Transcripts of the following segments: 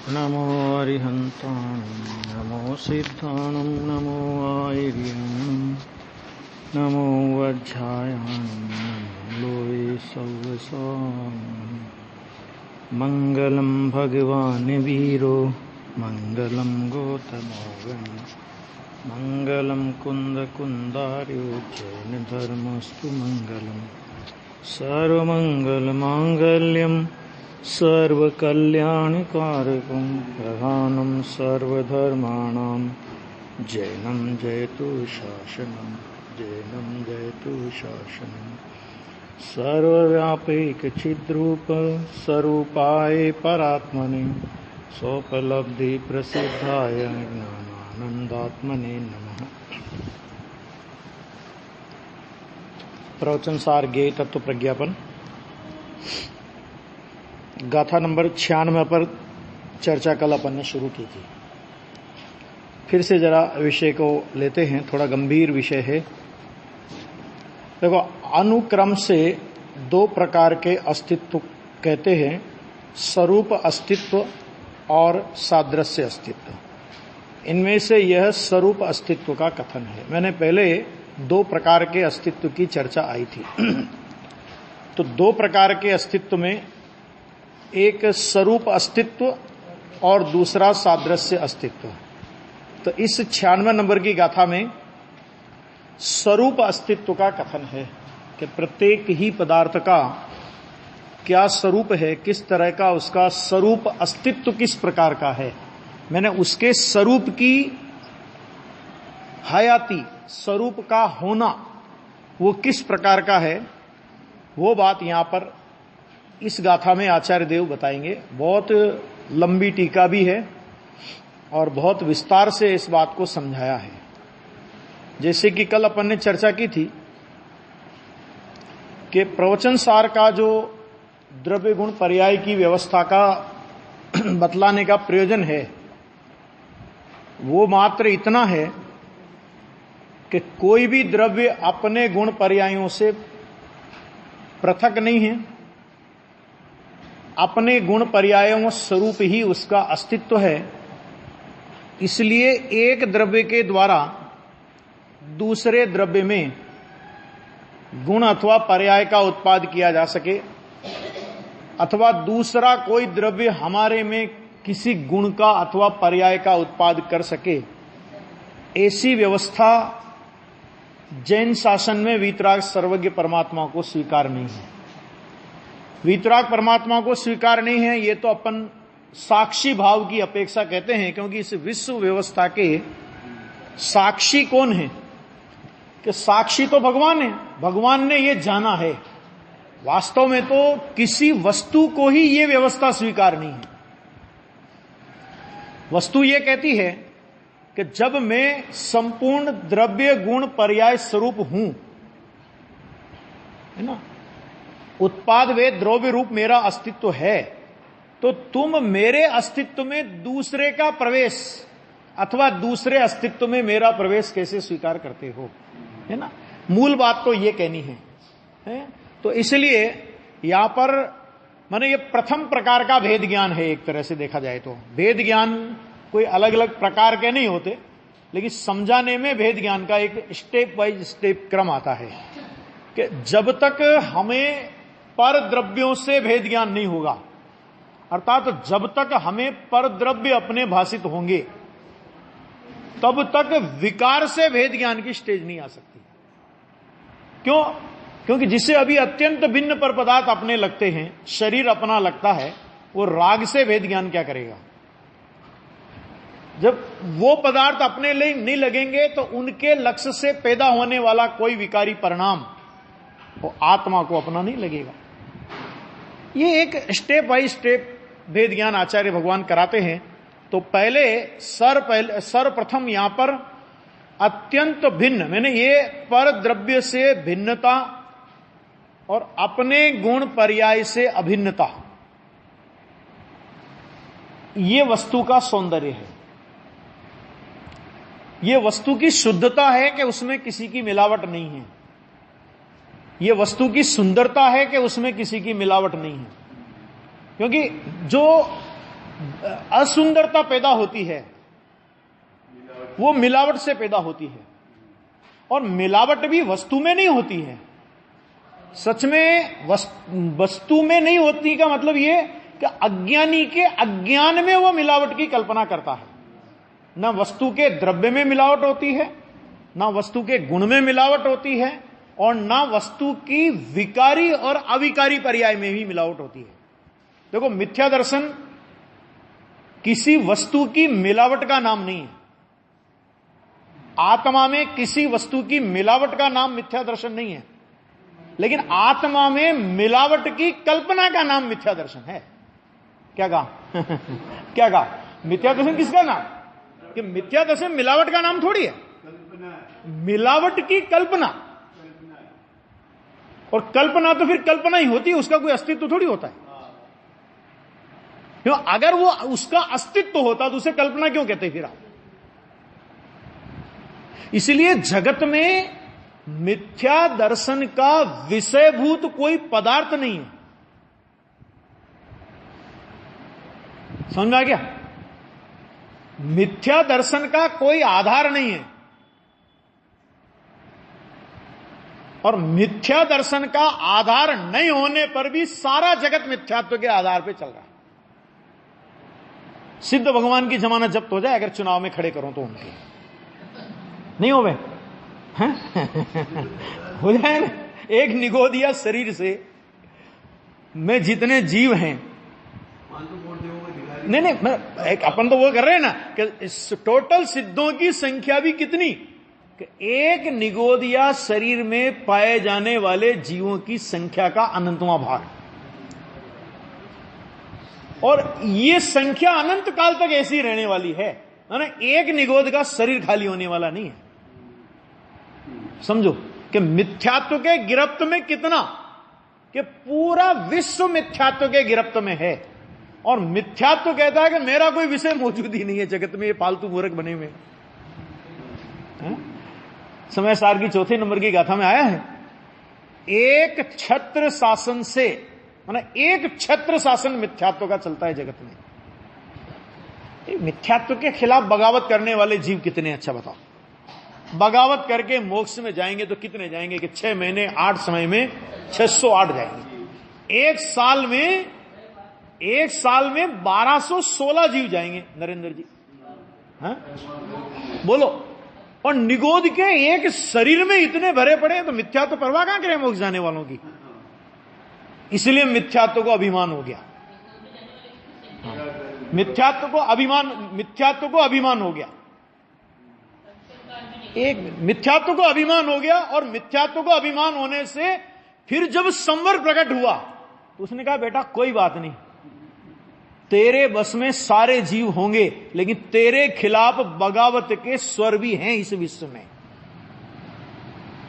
नमो अरिहन्ताणं नमो सिद्धाणं नमो आयर्याणं नमो वज्रायाणं नमो लोये सव्वसानं। मङ्गलं भगवान् वीरो मङ्गलं गौतमोऽगं मङ्गलं कुन्दकुन्दार्यो जैनधर्मस्तु मङ्गलं सर्वमङ्गलमाङ्गल्यं सर्वकल्याणकारकं प्रधानं सर्वधर्माणां जैनं जयतु शासनं जैनं जयतु शासनं। सर्वव्यापैकचिद्रूप स्वरूपाय परात्मने सोपलब्धिप्रसिद्धाय ज्ञानानन्दात्मने नमः। प्रवचन सार ज्ञेय तत्व प्रज्ञापन गाथा नंबर 96 पर चर्चा कल अपन ने शुरू की थी। फिर से जरा विषय को लेते हैं, थोड़ा गंभीर विषय है। देखो, अनुक्रम से दो प्रकार के अस्तित्व कहते हैं, स्वरूप अस्तित्व और सादृश्य अस्तित्व। इनमें से यह स्वरूप अस्तित्व का कथन है। मैंने पहले दो प्रकार के अस्तित्व की चर्चा आई थी। तो दो प्रकार के अस्तित्व में एक स्वरूप अस्तित्व और दूसरा सादृश्य अस्तित्व। तो इस 96 नंबर की गाथा में स्वरूप अस्तित्व का कथन है कि प्रत्येक ही पदार्थ का क्या स्वरूप है, किस तरह का उसका स्वरूप अस्तित्व किस प्रकार का है। मैंने उसके स्वरूप की हयाती, स्वरूप का होना वो किस प्रकार का है, वो बात यहां पर इस गाथा में आचार्य देव बताएंगे। बहुत लंबी टीका भी है और बहुत विस्तार से इस बात को समझाया है। जैसे कि कल अपन ने चर्चा की थी कि प्रवचन सार का जो द्रव्य गुण पर्याय की व्यवस्था का बतलाने का प्रयोजन है वो मात्र इतना है कि कोई भी द्रव्य अपने गुण पर्यायों से पृथक नहीं है, अपने गुण पर्यायों स्वरूप ही उसका अस्तित्व है। इसलिए एक द्रव्य के द्वारा दूसरे द्रव्य में गुण अथवा पर्याय का उत्पाद किया जा सके, अथवा दूसरा कोई द्रव्य हमारे में किसी गुण का अथवा पर्याय का उत्पाद कर सके, ऐसी व्यवस्था जैन शासन में वीतराग सर्वज्ञ परमात्मा को स्वीकार नहीं है। वीतराग परमात्मा को स्वीकार नहीं है, ये तो अपन साक्षी भाव की अपेक्षा कहते हैं, क्योंकि इस विश्व व्यवस्था के साक्षी कौन है? कि साक्षी तो भगवान है। भगवान ने ये जाना है। वास्तव में तो किसी वस्तु को ही ये व्यवस्था स्वीकार नहीं है। वस्तु ये कहती है कि जब मैं संपूर्ण द्रव्य गुण पर्याय स्वरूप हूं, है ना, उत्पाद वे द्रव्य रूप मेरा अस्तित्व है, तो तुम मेरे अस्तित्व में दूसरे का प्रवेश अथवा दूसरे अस्तित्व में मेरा प्रवेश कैसे स्वीकार करते हो, है ना। मूल बात तो ये कहनी है। तो इसलिए यहां पर माने ये प्रथम प्रकार का भेद ज्ञान है। एक तरह से देखा जाए तो भेद ज्ञान कोई अलग अलग प्रकार के नहीं होते, लेकिन समझाने में भेद ज्ञान का एक स्टेप बाय स्टेप क्रम आता है कि जब तक हमें पर द्रव्यों से भेद ज्ञान नहीं होगा, अर्थात जब तक हमें पर द्रव्य अपने भाषित होंगे, तब तक विकार से भेद ज्ञान की स्टेज नहीं आ सकती। क्यों? क्योंकि जिसे अभी अत्यंत भिन्न पर पदार्थ अपने लगते हैं, शरीर अपना लगता है, वो राग से भेद ज्ञान क्या करेगा? जब वो पदार्थ अपने लिए नहीं लगेंगे तो उनके लक्ष्य से पैदा होने वाला कोई विकारी परिणाम वो आत्मा को अपना नहीं लगेगा। ये एक स्टेप बाय स्टेप भेद ज्ञान आचार्य भगवान कराते हैं। तो पहले सर्वप्रथम यहां पर अत्यंत भिन्न, मैंने ये पर द्रव्य से भिन्नता और अपने गुण पर्याय से अभिन्नता, ये वस्तु का सौंदर्य है। ये वस्तु की शुद्धता है कि उसमें किसी की मिलावट नहीं है। ये वस्तु की सुंदरता है कि उसमें किसी की मिलावट नहीं है। क्योंकि जो असुंदरता पैदा होती है वो मिलावट से पैदा होती है। और मिलावट भी वस्तु में नहीं होती है, सच में वस्तु में नहीं होती का मतलब ये कि अज्ञानी के अज्ञान में वो मिलावट की कल्पना करता है। ना वस्तु के द्रव्य में मिलावट होती है, ना वस्तु के गुण में मिलावट होती है, और ना वस्तु की विकारी और अविकारी पर्याय में भी मिलावट होती है। देखो, मिथ्या दर्शन किसी वस्तु की मिलावट का नाम नहीं है। आत्मा में किसी वस्तु की मिलावट का नाम मिथ्या दर्शन नहीं है, लेकिन आत्मा में मिलावट की कल्पना का नाम मिथ्या दर्शन है। क्या कहा? क्या कहा? मिथ्या दर्शन किसका नाम? कि मिथ्या दर्शन मिलावट का नाम थोड़ी है, मिलावट की कल्पना। और कल्पना तो फिर कल्पना ही होती है, उसका कोई अस्तित्व थोड़ी होता है। क्यों? अगर वो उसका अस्तित्व होता तो उसे कल्पना क्यों कहते फिर आप? इसलिए जगत में मिथ्या दर्शन का विषयभूत कोई पदार्थ नहीं है। समझ में आ गया? मिथ्या दर्शन का कोई आधार नहीं है, और मिथ्या दर्शन का आधार नहीं होने पर भी सारा जगत मिथ्यात्व के आधार पर चल रहा है। सिद्ध भगवान की जमानत जब्त हो जाए अगर चुनाव में खड़े करो तो उनके नहीं हो गए हो जाए ना। एक निगोदिया शरीर से में जितने जीव हैं, नहीं अपन तो वो कर रहे हैं ना कि टोटल सिद्धों की संख्या भी कितनी, कि एक निगोदिया शरीर में पाए जाने वाले जीवों की संख्या का अनंतवां भाग, और ये संख्या अनंत काल तक ऐसी रहने वाली है ना। एक निगोद का शरीर खाली होने वाला नहीं है। समझो कि मिथ्यात्व के गिरफ्त में कितना, कि पूरा विश्व मिथ्यात्व के गिरफ्त में है। और मिथ्यात्व कहता है कि मेरा कोई विषय मौजूद ही नहीं है जगत में, ये फालतू मूर्ख बने हुए। समय सार की चौथे नंबर की गाथा में आया है, एक छत्र शासन से, माना एक छत्र शासन मिथ्यात्व का चलता है जगत में। मिथ्यात्व के खिलाफ बगावत करने वाले जीव कितने, अच्छा बताओ। बगावत करके मोक्ष में जाएंगे तो कितने जाएंगे, कि 6 महीने 8 समय में 608 जाएंगे। एक साल में 1216 जीव जाएंगे नरेंद्र जी, हाँ बोलो। और निगोद के एक शरीर में इतने भरे पड़े हैं, तो मिथ्यात्व परवाह कहां करें मोक्ष जाने वालों की। इसलिए मिथ्यात्व को अभिमान हो गया, मिथ्यात्व को अभिमान हो गया। एक मिथ्यात्व को अभिमान हो गया, और मिथ्यात्व को अभिमान होने से फिर जब संवर प्रकट हुआ तो उसने कहा बेटा कोई बात नहीं, तेरे बस में सारे जीव होंगे, लेकिन तेरे खिलाफ बगावत के स्वर भी हैं इस विश्व में।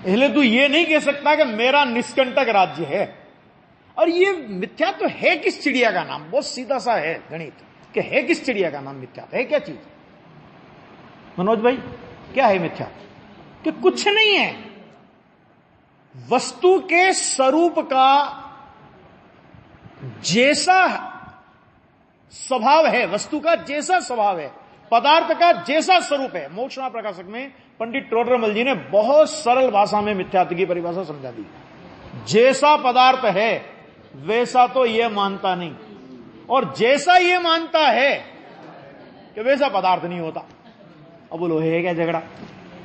इसलिए तू ये नहीं कह सकता कि मेरा निष्कंटक राज्य है। और ये मिथ्यात्व है किस चिड़िया का नाम? बहुत सीधा सा है गणित, कि है किस चिड़िया का नाम मिथ्यात्व? है क्या चीज मनोज भाई? क्या है मिथ्या? कि कुछ नहीं है, वस्तु के स्वरूप का जैसा स्वभाव है, वस्तु का जैसा स्वभाव है, पदार्थ का जैसा स्वरूप है। मोक्षणा प्रकाशक में पंडित टोडरमल जी ने बहुत सरल भाषा में मिथ्यात्व की परिभाषा समझा दी। जैसा पदार्थ है वैसा तो यह मानता नहीं, और जैसा यह मानता है कि वैसा पदार्थ नहीं होता। अब बोलो है क्या झगड़ा?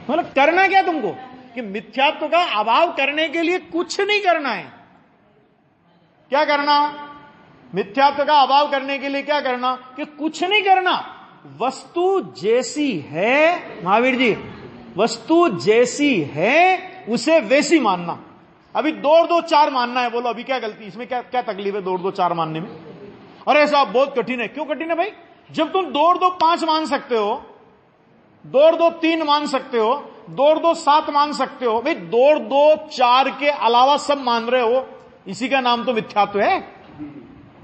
मतलब करना क्या तुमको, कि मिथ्यात्व का अभाव करने के लिए कुछ नहीं करना है। क्या करना? मिथ्यात्व का अभाव करने के लिए क्या करना? कि कुछ नहीं करना, वस्तु जैसी है, महावीर जी, वस्तु जैसी है उसे वैसी मानना। अभी 2 और 2 4 मानना है, बोलो अभी क्या गलती, इसमें क्या तकलीफ है 2 और 2 4 मानने में? अरे ऐसा बहुत कठिन है। क्यों कठिन है भाई? जब तुम 2 और 2 5 मान सकते हो, 2 और 2 3 मान सकते हो, 2 और 2 7 मान सकते हो, भाई 2 और 2 4 के अलावा सब मान रहे हो, इसी का नाम तो मिथ्यात्व है।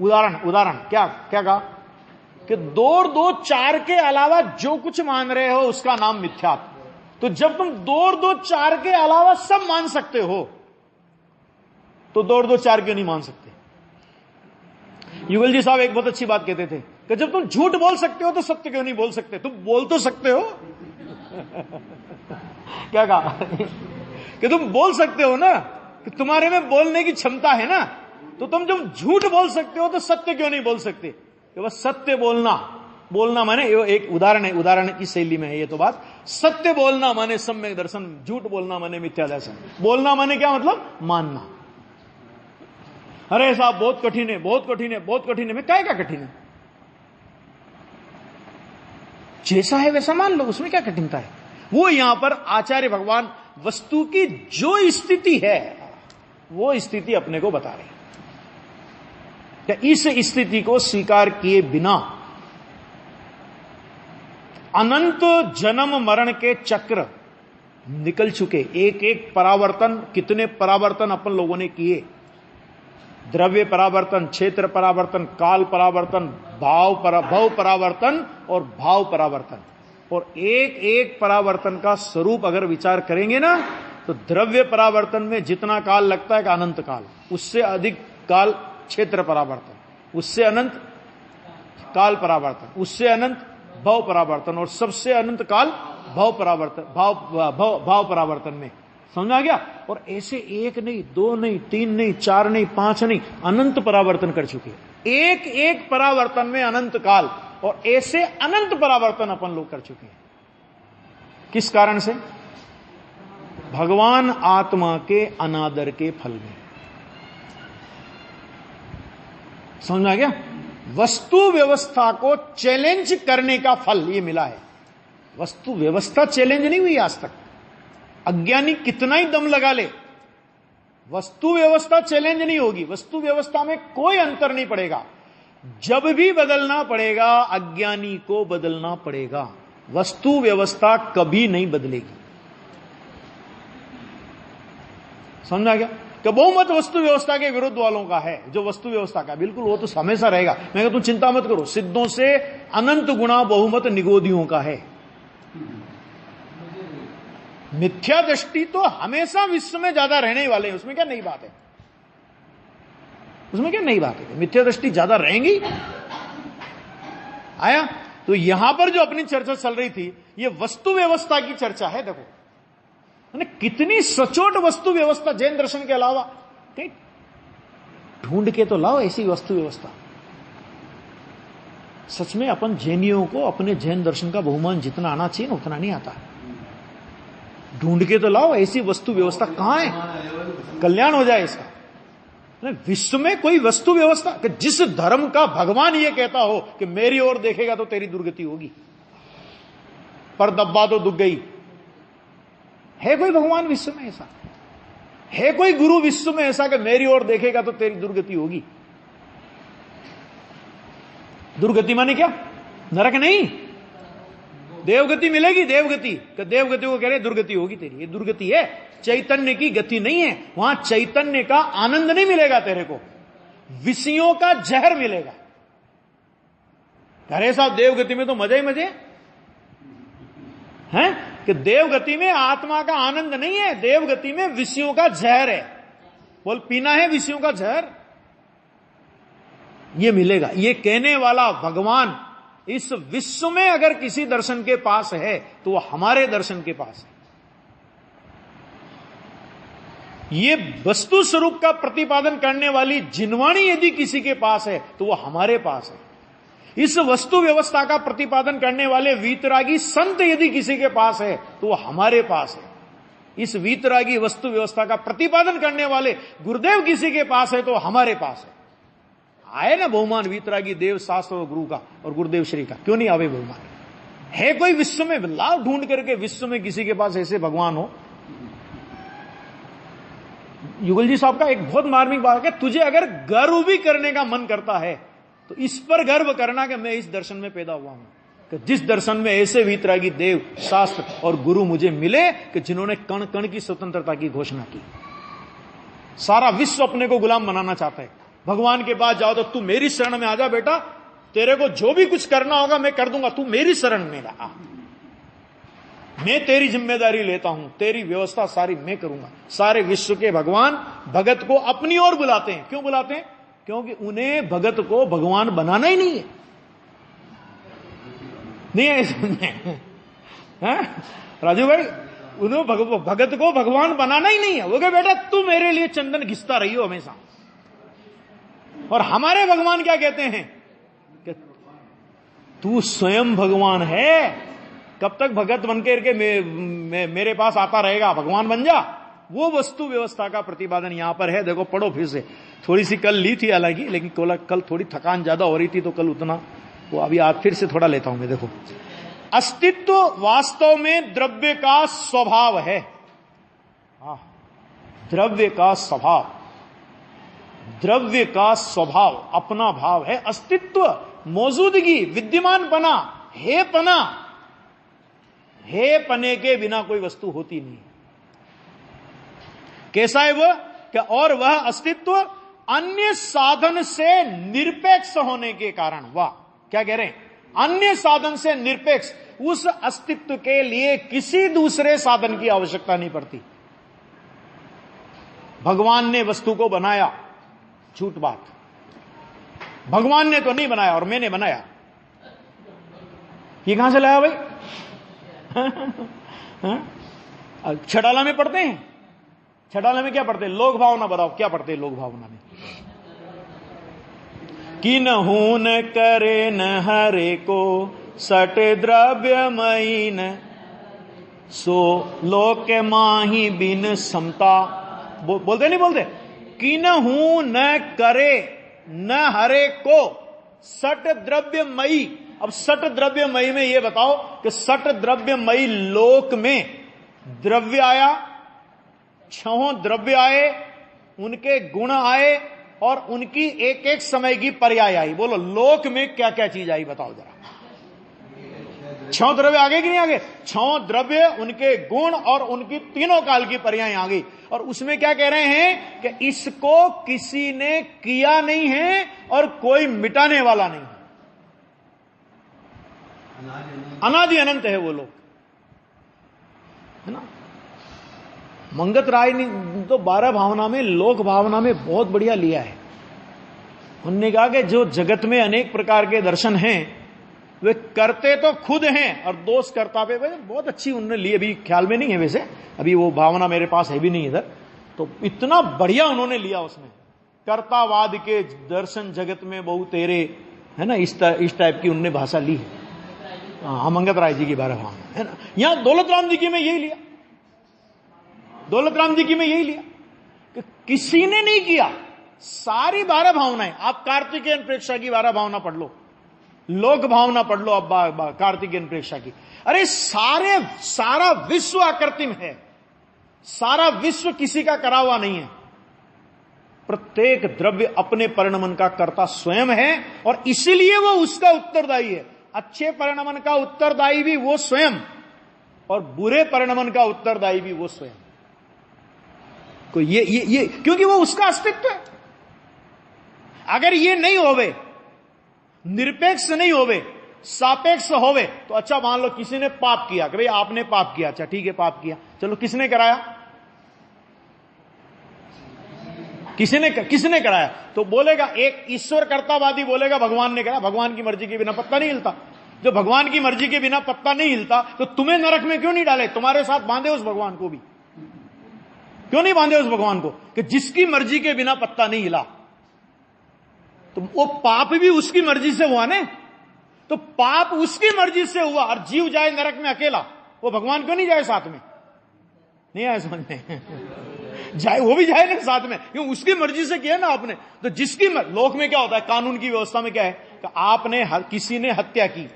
उदाहरण क्या कहा? कि 2 और 2 4 के अलावा जो कुछ मान रहे हो उसका नाम मिथ्यात्व। तो जब तुम 2 और 2 4 के अलावा सब मान सकते हो, तो 2 और 2 4 क्यों नहीं मान सकते? युगल जी साहब एक बहुत अच्छी बात कहते थे कि जब तुम झूठ बोल सकते हो तो सत्य क्यों नहीं बोल सकते? तुम बोल तो सकते हो। क्या कहा? कि तुम बोल सकते हो ना, कि तुम्हारे में बोलने की क्षमता है ना, तो तुम जब झूठ बोल सकते हो तो सत्य क्यों नहीं बोल सकते? कि बस सत्य बोलना माने, एक उदाहरण की शैली में है ये तो बात। सत्य बोलना माने सम्यक दर्शन, झूठ बोलना माने मिथ्या दर्शन। बोलना माने क्या मतलब? मानना। अरे साहब बहुत कठिन है, बहुत कठिन है, बहुत कठिन है। मैं क्या कठिन है? जैसा है वैसा मान लो, उसमें क्या कठिनता है? वो यहां पर आचार्य भगवान वस्तु की जो स्थिति है वो स्थिति अपने को बता रहे हैं। क्या इस स्थिति को स्वीकार किए बिना अनंत जन्म मरण के चक्र निकल चुके, एक एक परावर्तन, कितने परावर्तन अपन लोगों ने किए, द्रव्य परावर्तन, क्षेत्र परावर्तन, काल परावर्तन, भव परावर्तन और भाव परावर्तन, और एक एक परावर्तन का स्वरूप अगर विचार करेंगे ना, तो द्रव्य परावर्तन में जितना काल लगता है अनंत काल, उससे अधिक काल क्षेत्र परावर्तन, उससे अनंत काल परावर्तन, उससे अनंत भाव परावर्तन, और सबसे अनंत काल भाव परावर्तन, भाव परावर्तन में। समझ आ गया? और ऐसे एक नहीं, दो नहीं, तीन नहीं, चार नहीं, पांच नहीं, अनंत परावर्तन कर चुके हैं। एक एक परावर्तन में अनंत काल, और ऐसे अनंत परावर्तन अपन लोग कर चुके हैं। किस कारण से? भगवान आत्मा के अनादर के फल में। समझ आ गया? वस्तु व्यवस्था को चैलेंज करने का फल ये मिला है। वस्तु व्यवस्था चैलेंज नहीं हुई आज तक। अज्ञानी कितना ही दम लगा ले, वस्तु व्यवस्था चैलेंज नहीं होगी। वस्तु व्यवस्था में कोई अंतर नहीं पड़ेगा। जब भी बदलना पड़ेगा अज्ञानी को बदलना पड़ेगा, वस्तु व्यवस्था कभी नहीं बदलेगी। समझा क्या? कि बहुमत वस्तु व्यवस्था के विरुद्ध वालों का है, जो वस्तु व्यवस्था का बिल्कुल वो तो हमेशा रहेगा। मैं तुम चिंता मत करो, सिद्धों से अनंत गुणा बहुमत निगोदियों का है। मिथ्या दृष्टि तो हमेशा विश्व में ज्यादा रहने वाले हैं, उसमें क्या नई बात है? उसमें क्या नई बात है? मिथ्या दृष्टि ज्यादा रहेंगी। आया? तो यहां पर जो अपनी चर्चा चल रही थी, ये वस्तु व्यवस्था की चर्चा है। देखो कितनी सचोट वस्तु व्यवस्था, जैन दर्शन के अलावा कहीं ढूंढ के तो लाओ ऐसी वस्तु व्यवस्था। सच में अपन जैनियों को अपने जैन दर्शन का बहुमान जितना आना चाहिए ना, उतना नहीं आता। ढूंढ के तो लाओ ऐसी वस्तु व्यवस्था। कहां है? कल्याण हो जाए इसका। विश्व में कोई वस्तु व्यवस्था कि जिस धर्म का भगवान ये कहता हो कि मेरी ओर देखेगा तो तेरी दुर्गति होगी, पर दब्बा तो दुख गई। है कोई भगवान विश्व में ऐसा? है कोई गुरु विश्व में ऐसा कि मेरी ओर देखेगा तो तेरी दुर्गति होगी? दुर्गति माने क्या? नरक नहीं, देवगति मिलेगी। देवगति को कह रहे दुर्गति होगी तेरी। ये दुर्गति है, चैतन्य की गति नहीं है। वहां चैतन्य का आनंद नहीं मिलेगा तेरे को, विषयों का जहर मिलेगा। अरे साहब देवगति में तो मजे ही मजे हैं कि देवगति में आत्मा का आनंद नहीं है, देवगति में विषयों का जहर है। बोल पीना है विषयों का जहर, ये मिलेगा। ये कहने वाला भगवान इस विश्व में अगर किसी दर्शन के पास है तो वह हमारे दर्शन के पास है। ये वस्तु स्वरूप का प्रतिपादन करने वाली जिनवाणी यदि किसी के पास है तो वह हमारे पास है। इस वस्तु व्यवस्था का प्रतिपादन करने वाले वीतरागी संत यदि किसी के पास है तो वह हमारे पास है। इस वीतरागी वस्तु व्यवस्था का प्रतिपादन करने वाले गुरुदेव किसी के पास है तो हमारे पास है। आए ना बहुमान वीतरागी देव शास्त्र और गुरु का और गुरुदेव श्री का, क्यों नहीं आवे बहुमान? है कोई विश्व में? लाभ ढूंढ करके विश्व में किसी के पास ऐसे भगवान हो। युगल जी साहब का एक बहुत मार्मिक बात है, तुझे अगर गर्व भी करने का मन करता है तो इस पर गर्व करना कि मैं इस दर्शन में पैदा हुआ हूं, कि जिस दर्शन में ऐसे वीतरागी देव शास्त्र और गुरु मुझे मिले कि जिन्होंने कण कण की स्वतंत्रता की घोषणा की। सारा विश्व अपने को गुलाम बनाना चाहता है। भगवान के पास जाओ तो तू मेरी शरण में आ जा बेटा, तेरे को जो भी कुछ करना होगा मैं कर दूंगा, तू मेरी शरण में आ, मैं तेरी जिम्मेदारी लेता हूं, तेरी व्यवस्था सारी मैं करूंगा। सारे विश्व के भगवान भगत को अपनी ओर बुलाते हैं। क्यों बुलाते हैं? क्योंकि उन्हें भगत को भगवान बनाना ही नहीं है। नहीं है इसमें। राजू भाई, उन्होंने भगत को भगवान बनाना ही नहीं है। वो कहे बेटा तू मेरे लिए चंदन घिसता रही हो हमेशा। और हमारे भगवान क्या कहते हैं कि तू स्वयं भगवान है, कब तक भगत बनकर के मेरे पास आता रहेगा, भगवान बन जा। वो वस्तु व्यवस्था का प्रतिपादन यहां पर है। देखो पढ़ो फिर से, थोड़ी सी कल ली थी हालांकि, लेकिन कल थोड़ी थकान ज्यादा हो रही थी तो कल उतना, वो अभी आज फिर से थोड़ा लेता हूं मैं। देखो, अस्तित्व वास्तव में द्रव्य का स्वभाव है। द्रव्य का स्वभाव, द्रव्य का स्वभाव अपना भाव है। अस्तित्व, मौजूदगी, विद्यमानपना, हेपना, हेपने के बिना कोई वस्तु होती नहीं। कैसा है वह? क्या? और वह अस्तित्व अन्य साधन से निरपेक्ष होने के कारण, वाह क्या कह रहे हैं, अन्य साधन से निरपेक्ष। उस अस्तित्व के लिए किसी दूसरे साधन की आवश्यकता नहीं पड़ती। भगवान ने वस्तु को बनाया, झूठ बात। भगवान ने तो नहीं बनाया और मैंने बनाया। ये कहां से लाया भाई? छटाला में पढ़ते हैं, छटाला में क्या पढ़ते हैं? लोक भावना। बताओ क्या पढ़ते हैं लोक भावना में? कि नहू न करे न हरे को सट द्रव्यमयी न सो लोक माही बिन समता। बोलते नहीं बोलते? कि नहू न करे न हरे को सट द्रव्यमयी। अब सट द्रव्यमयी में ये बताओ कि सट द्रव्यमयी लोक में द्रव्य आया, छहों द्रव्य आए, उनके गुण आए और उनकी एक एक समय की पर्याय आई। बोलो लोक में क्या क्या चीज आई बताओ जरा। छह द्रव्य आगे कि नहीं आगे? छह द्रव्य, उनके गुण और उनकी तीनों काल की पर्याय आ गई। और उसमें क्या कह रहे हैं कि इसको किसी ने किया नहीं है और कोई मिटाने वाला नहीं है। अनादि अनंत है वो लोग, है ना। मंगत राय ने तो 12 भावना में, लोक भावना में बहुत बढ़िया लिया है। उन्होंने कहा कि जो जगत में अनेक प्रकार के दर्शन हैं वे करते तो खुद हैं और दोष करता पे बहुत अच्छी उन्होंने ली। अभी ख्याल में नहीं है वैसे, अभी वो भावना मेरे पास है भी नहीं इधर, तो इतना बढ़िया उन्होंने लिया उसमें। कर्तावाद के दर्शन जगत में बहु तेरे, है ना, इस टाइप की उन्होंने भाषा ली है। मंगत राय जी की 12 भावना, है ना। यहां दौलत राम जी की में यही लिया, दौलत राम जी की में यही लिया कि किसी ने नहीं किया। सारी 12 भावनाएं, आप कार्तिकेयन प्रेक्षा की 12 भावना पढ़ लो, लोक भावना पढ़ लो, अब कार्तिकेयन प्रेक्षा की। अरे सारा विश्व अकृत्रिम है, सारा विश्व किसी का करा हुआ नहीं है। प्रत्येक द्रव्य अपने परिणमन का कर्ता स्वयं है और इसीलिए वो उसका उत्तरदायी है। अच्छे परिणमन का उत्तरदायी भी वो स्वयं और बुरे परिणमन का उत्तरदायी भी वो स्वयं। को ये क्योंकि वो उसका अस्तित्व है। अगर ये नहीं होवे, निरपेक्ष नहीं होवे, सापेक्ष होवे, तो अच्छा मान लो किसी ने पाप किया कि भाई आपने पाप किया, अच्छा ठीक है पाप किया, चलो किसने कराया? किसने कराया? तो बोलेगा एक ईश्वर कर्तावादी बोलेगा भगवान ने कराया। भगवान की मर्जी के बिना पत्ता नहीं हिलता। जो भगवान की मर्जी के बिना पत्ता नहीं हिलता तो तुम्हें नरक में क्यों नहीं डाले? तुम्हारे साथ बांधे उस भगवान को भी, क्यों नहीं बांधे उस भगवान को कि जिसकी मर्जी के बिना पत्ता नहीं हिला? तो वो पाप भी उसकी मर्जी से हुआ ने, तो पाप उसकी मर्जी से हुआ और जीव जाए नरक में अकेला, वो भगवान क्यों नहीं जाए साथ में? नहीं आया समझ में? जाए, वो भी जाए ना साथ में, क्यों? उसकी मर्जी से किया ना आपने। तो जिसकी लोक में क्या होता है, कानून की व्यवस्था में क्या है कि आपने किसी ने हत्या की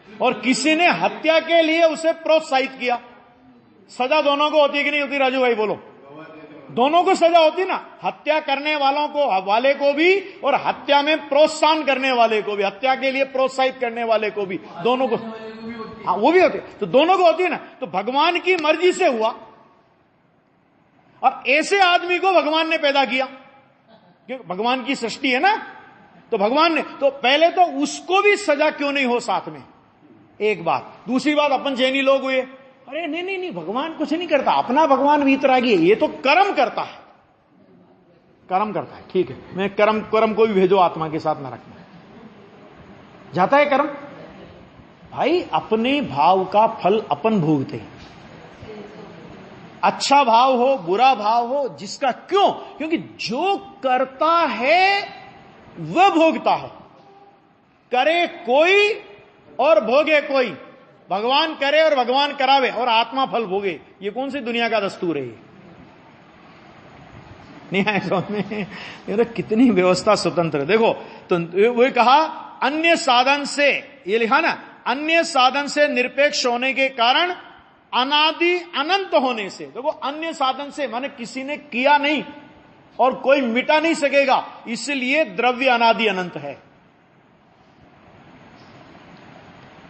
और किसी ने हत्या के लिए उसे प्रोत्साहित किया, सजा दोनों को होती है कि नहीं होती? राजू भाई बोलो, दोनों को सजा होती ना। हत्या करने वाले को भी और हत्या में प्रोत्साहन करने वाले को भी, हत्या के लिए प्रोत्साहित करने वाले को भी, दोनों को, हाँ वो भी होती है। तो दोनों को होती है ना। तो भगवान की मर्जी से हुआ और ऐसे आदमी को भगवान ने पैदा किया, क्योंकि भगवान की सृष्टि है ना। तो भगवान ने, तो पहले तो उसको भी सजा क्यों नहीं हो साथ में, एक बात। दूसरी बात, अपन जैनी लोग हुए, अरे नहीं भगवान कुछ नहीं करता, अपना भगवान वीतरागी है, ये तो कर्म करता है, कर्म करता है। ठीक है, मैं कर्म को भी भेजो आत्मा के साथ नरक में, जाता है कर्म। भाई अपने भाव का फल अपन भोगते हैं। अच्छा भाव हो, बुरा भाव हो, जिसका, क्यों? क्योंकि जो करता है वह भोगता है। करे कोई और भोगे कोई। भगवान करे और भगवान करावे और आत्मा फल भोगे। ये कौन सी दुनिया का दस्तूर है? नहीं आए समझ में? ये तो कितनी व्यवस्था स्वतंत्र है। देखो तो वही कहा, अन्य साधन से, ये लिखा ना, अन्य साधन से निरपेक्ष होने के कारण अनादि अनंत होने से। देखो अन्य साधन से माने किसी ने किया नहीं और कोई मिटा नहीं सकेगा, इसलिए द्रव्य अनादि अनंत है।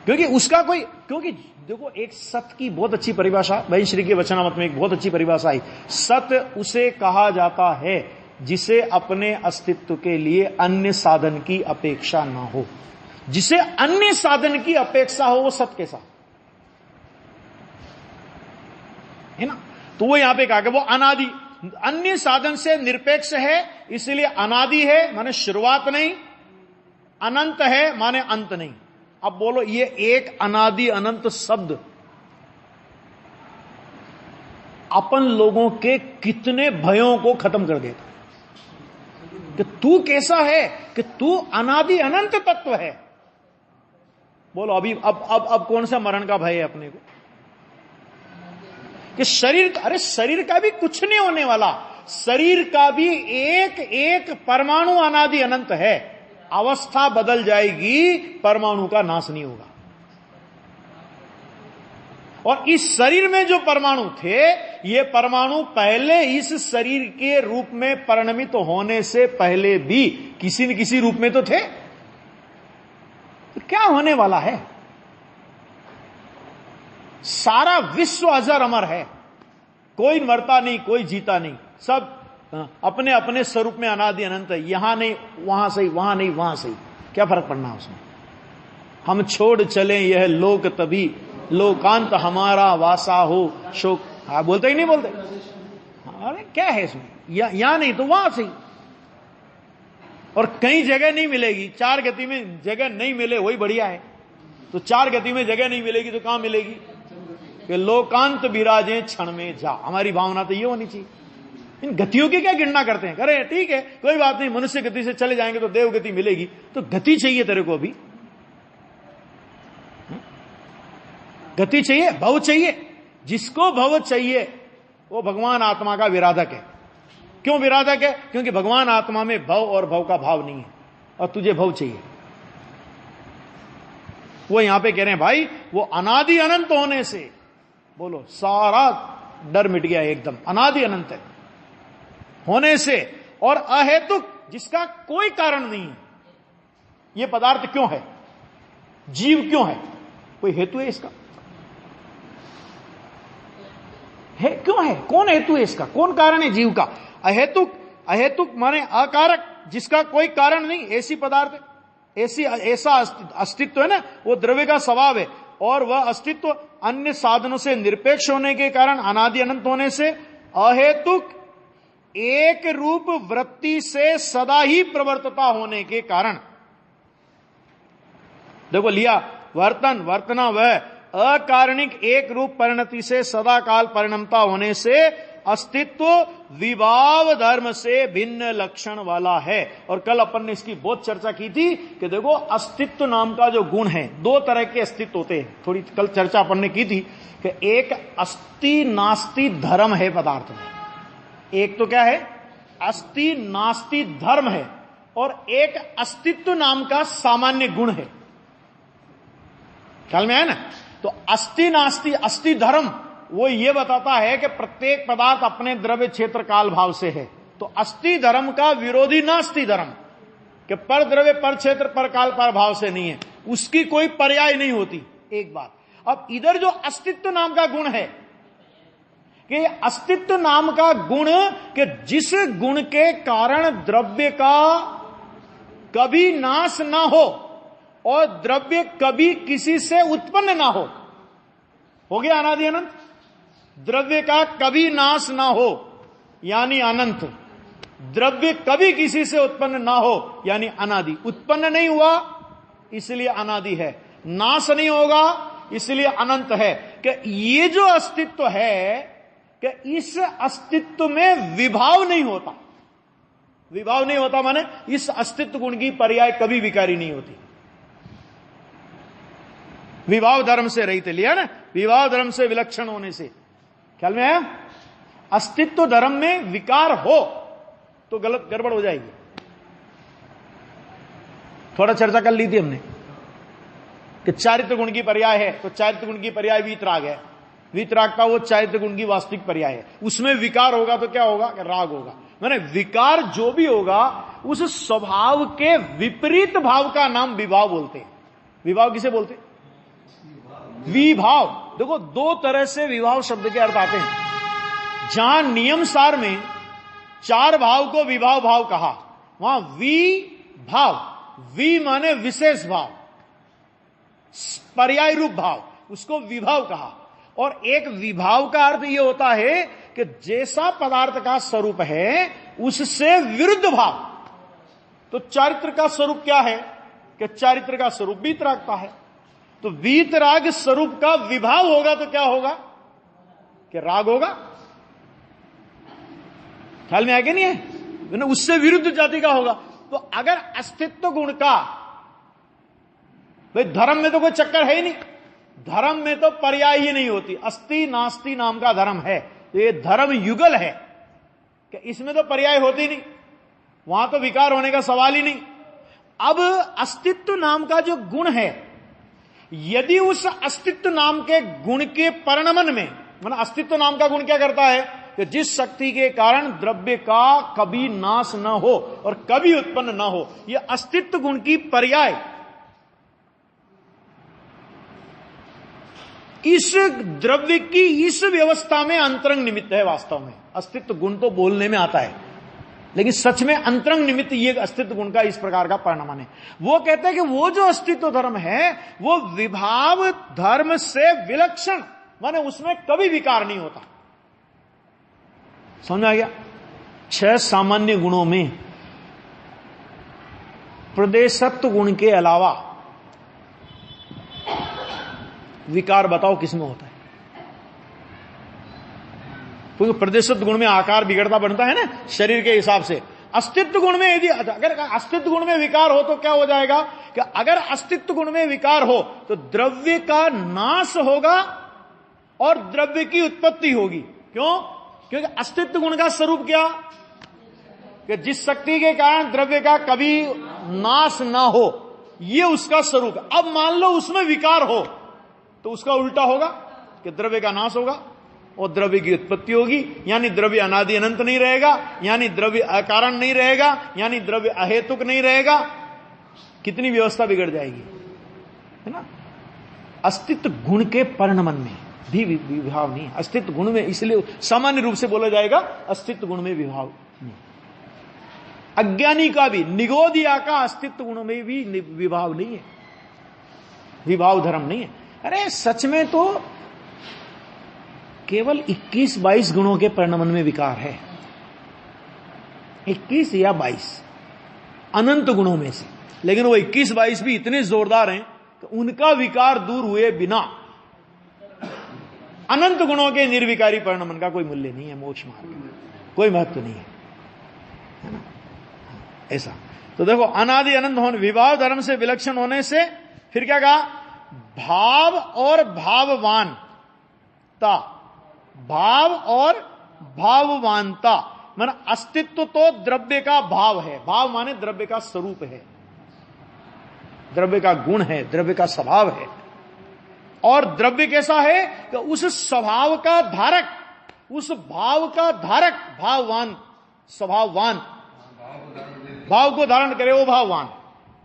क्योंकि उसका कोई, क्योंकि देखो एक सत की बहुत अच्छी परिभाषा भाई श्री के वचनामृत में एक बहुत अच्छी परिभाषा आई। सत उसे कहा जाता है जिसे अपने अस्तित्व के लिए अन्य साधन की अपेक्षा ना हो। जिसे अन्य साधन की अपेक्षा हो वो सत के साथ है ना। तो वो यहां पे कहा कि वो अनादि, अन्य साधन से निरपेक्ष है, इसलिए अनादि है माने शुरुआत नहीं, अनंत है माने अंत नहीं। अब बोलो ये एक अनादि अनंत शब्द अपन लोगों के कितने भयों को खत्म कर देता कि तू कैसा है, कि तू अनादि अनंत तत्व है। बोलो अभी अब कौन सा मरण का भय है अपने को? कि शरीर, अरे शरीर का भी कुछ नहीं होने वाला, शरीर का भी एक एक परमाणु अनादि अनंत है। अवस्था बदल जाएगी, परमाणु का नाश नहीं होगा। और इस शरीर में जो परमाणु थे, ये परमाणु पहले इस शरीर के रूप में परिणमित होने से पहले भी किसी न किसी रूप में तो थे। तो क्या होने वाला है? सारा विश्व अजर अमर है, कोई मरता नहीं, कोई जीता नहीं, सब अपने अपने स्वरूप में अनादि अनंत है। यहां नहीं वहां सही, वहां नहीं वहां सही, क्या फर्क पड़ना उसमें? हम छोड़ चले यह लोक तभी, लोकांत हमारा वासा हो शोक। हाँ बोलते ही नहीं बोलते? अरे क्या है इसमें? यहां नहीं तो वहां सही। और कहीं जगह नहीं मिलेगी, चार गति में जगह नहीं मिले वही बढ़िया है। तो चार गति में जगह नहीं मिलेगी तो कहां मिलेगी? कि लोकांत विराजे क्षण में जा। हमारी भावना तो ये होनी चाहिए। इन गतियों की क्या गिणना करते हैं? अरे ठीक है कोई बात नहीं, मनुष्य गति से चले जाएंगे तो देव गति मिलेगी। तो गति चाहिए तेरे को, अभी गति चाहिए, भव चाहिए। जिसको भव चाहिए वो भगवान आत्मा का विराधक है। क्यों विराधक है? क्योंकि भगवान आत्मा में भव और भव का भाव नहीं है और तुझे भव चाहिए। वो यहां पे कह रहे हैं भाई वो अनादि अनंत होने से, बोलो सारा डर मिट गया एकदम। अनादि अनंत है होने से और अहेतुक, जिसका कोई कारण नहीं है। यह पदार्थ क्यों है, जीव क्यों है, कोई हेतु है इसका? है क्यों है? कौन हेतु है इसका? कौन कारण है जीव का? अहेतुक, अहेतुक माने अकारक, जिसका कोई कारण नहीं। ऐसी पदार्थ, ऐसा अस्तित्व है ना, वो द्रव्य का स्वभाव है। और वह अस्तित्व अन्य साधनों से निरपेक्ष होने के कारण, अनादि अनंत होने से, अहेतुक एक रूप वृत्ति से सदा ही प्रवर्तता होने के कारण। देखो लिया वर्तन, वर्तना वह अकारणिक एक रूप परिणति से सदा काल परिणमता होने से अस्तित्व विभाव धर्म से भिन्न लक्षण वाला है। और कल अपन ने इसकी बहुत चर्चा की थी कि देखो अस्तित्व नाम का जो गुण है, दो तरह के अस्तित्व होते हैं। थोड़ी कल चर्चा अपन ने की थी कि एक अस्ति नास्ति धर्म है पदार्थ में, एक तो क्या है अस्ति नास्ति धर्म है, और एक अस्तित्व नाम का सामान्य गुण है। ख्याल में है ना? तो अस्ति नास्ति, अस्ति धर्म वो ये बताता है कि प्रत्येक पदार्थ अपने द्रव्य क्षेत्र काल भाव से है। तो अस्ति धर्म का विरोधी नास्ति धर्म, कि पर द्रव्य पर क्षेत्र पर काल पर भाव से नहीं है, उसकी कोई पर्याय नहीं होती। एक बात। अब इधर जो अस्तित्व नाम का गुण है, कि अस्तित्व नाम का गुण, कि जिस गुण के कारण द्रव्य का कभी नाश ना हो और द्रव्य कभी किसी से उत्पन्न ना हो गया अनादि अनंत। द्रव्य का कभी नाश ना हो यानी अनंत, द्रव्य कभी किसी से उत्पन्न ना हो यानी अनादि। उत्पन्न नहीं हुआ इसलिए अनादि है, नाश नहीं होगा, इसलिए अनंत है। कि ये जो अस्तित्व है कि इस अस्तित्व में विभाव नहीं होता। विभाव नहीं होता माने इस अस्तित्व गुण की पर्याय कभी विकारी नहीं होती। विभाव धर्म से रहित, लिया ना, विभाव धर्म से विलक्षण होने से। ख्याल में आया? अस्तित्व धर्म में विकार हो तो गलत गड़बड़ हो जाएगी। थोड़ा चर्चा कर ली थी हमने कि चारित्र गुण की पर्याय है, तो चारित्र गुण की पर्याय वीतराग है। वीतराग का वो चारित्र गुण की वास्तविक पर्याय है। उसमें विकार होगा तो क्या होगा? राग होगा। मैंने विकार जो भी होगा उस स्वभाव के विपरीत भाव का नाम विभाव बोलते हैं। विभाव किसे बोलते हैं? विभाव। देखो, दो तरह से विभाव शब्द के अर्थ आते हैं। जहां नियम सार में चार भाव को विभाव भाव कहा, वहां विभाव, वि माने विशेष भाव, पर्याय रूप भाव, उसको विभाव कहा। और एक विभाव का अर्थ यह होता है कि जैसा पदार्थ का स्वरूप है उससे विरुद्ध भाव। तो चारित्र का स्वरूप क्या है? कि चारित्र का स्वरूप वीतरागता है। तो वीतराग स्वरूप का विभाव होगा तो क्या होगा? कि राग होगा। ख्याल में आगे नहीं है? उससे विरुद्ध जाति का होगा। तो अगर अस्तित्व गुण का, भाई धर्म में तो कोई चक्कर है ही नहीं, धर्म में तो पर्याय ही नहीं होती। अस्ति नास्ति नाम का धर्म है, तो ये धर्म युगल है कि इसमें तो पर्याय होती नहीं, वहां तो विकार होने का सवाल ही नहीं। अब अस्तित्व नाम का जो गुण है, यदि उस अस्तित्व नाम के गुण के परिणमन में, मतलब अस्तित्व नाम का गुण क्या करता है कि जिस शक्ति के कारण द्रव्य का कभी नाश न हो और कभी उत्पन्न न हो, यह अस्तित्व गुण की पर्याय इस द्रव्य की इस व्यवस्था में अंतरंग निमित्त है। वास्तव में अस्तित्व गुण तो बोलने में आता है, लेकिन सच में अंतरंग निमित्त ये अस्तित्व गुण का इस प्रकार का परिणाम है। वो कहते हैं कि वो जो अस्तित्व धर्म है वो विभाव धर्म से विलक्षण, माने उसमें कभी विकार नहीं होता। समझ आ गया? 6 सामान्य गुणों में प्रदेशत्व गुण के अलावा विकार बताओ किसमें होता है? क्योंकि प्रदेशत्व गुण में आकार बिगड़ता बनता है ना शरीर के हिसाब से। अस्तित्व गुण में यदि अगर अस्तित्व गुण में विकार हो तो क्या हो जाएगा कि अगर अस्तित्व गुण में विकार हो तो द्रव्य का नाश होगा और द्रव्य की उत्पत्ति होगी। क्यों? क्योंकि अस्तित्व गुण का स्वरूप क्या कि जिस शक्ति के कारण द्रव्य का कभी नाश ना हो, ये उसका स्वरूप है। अब मान लो उसमें विकार हो तो उसका उल्टा होगा कि द्रव्य का नाश होगा और द्रव्य की उत्पत्ति होगी, यानी द्रव्य अनादि अनंत नहीं रहेगा, यानी द्रव्य अकारण नहीं रहेगा, यानी द्रव्य अहेतुक नहीं रहेगा। कितनी व्यवस्था बिगड़ जाएगी, है ना? अस्तित्व गुण के परिणमन में भी विभाव नहीं, अस्तित्व गुण में, इसलिए सामान्य रूप से बोला जाएगा अस्तित्व गुण में विभाव नहीं। अज्ञानी का भी, निगोदिया का अस्तित्व गुण में भी विभाव नहीं है, विभाव धर्म नहीं है। अरे सच में तो केवल 21-22 गुणों के परिणमन में विकार है, 21 या 22 अनंत गुणों में से। लेकिन वो 21-22 भी इतने जोरदार हैं कि उनका विकार दूर हुए बिना अनंत गुणों के निर्विकारी परिणमन का कोई मूल्य नहीं है, मोक्ष मार्ग में कोई महत्व नहीं है ना? ऐसा तो देखो, अनादि अनंत होने, विभाव धर्म से विलक्षण होने से, फिर क्या कहा? भाव और भाववानता, भाव और भाववानता, माने अस्तित्व तो द्रव्य का भाव है, भाव माने द्रव्य का स्वरूप है, द्रव्य का गुण है, द्रव्य का स्वभाव है। और द्रव्य कैसा है कि उस स्वभाव का धारक, उस भाव का धारक, भाववान, स्वभाववान, भाव को धारण करे वो भाववान,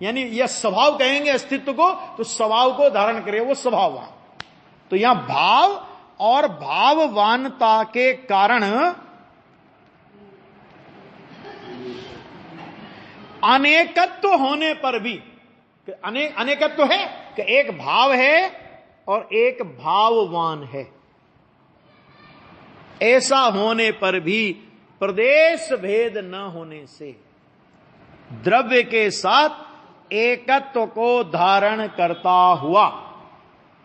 यानी यह स्वभाव कहेंगे अस्तित्व को, तो स्वभाव को धारण करे वो स्वभाववान। तो यहां भाव और भाववानता के कारण अनेकत्व होने पर भी, अनेकत्व है कि एक भाव है और एक भाववान है, ऐसा होने पर भी प्रदेश भेद न होने से द्रव्य के साथ एकत्व को धारण करता हुआ।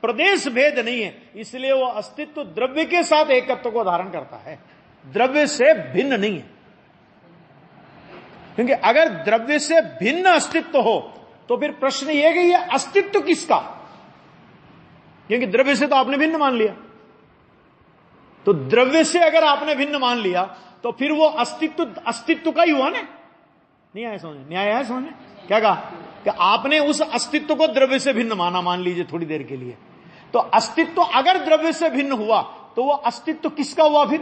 प्रदेश भेद नहीं है, इसलिए वो अस्तित्व द्रव्य के साथ एकत्व को धारण करता है, द्रव्य से भिन्न नहीं है। क्योंकि अगर द्रव्य से भिन्न अस्तित्व हो तो फिर प्रश्न यह कि यह अस्तित्व किसका, क्योंकि द्रव्य से तो आपने भिन्न मान लिया। तो द्रव्य से अगर आपने भिन्न मान लिया तो फिर वो अस्तित्व का ही हुआ ना। नहीं आया समझ, न्याय आया समझ? क्या कहा कि आपने उस अस्तित्व को द्रव्य से भिन्न माना, मान लीजिए थोड़ी देर के लिए, तो अस्तित्व अगर द्रव्य से भिन्न हुआ तो वो अस्तित्व किसका हुआ फिर?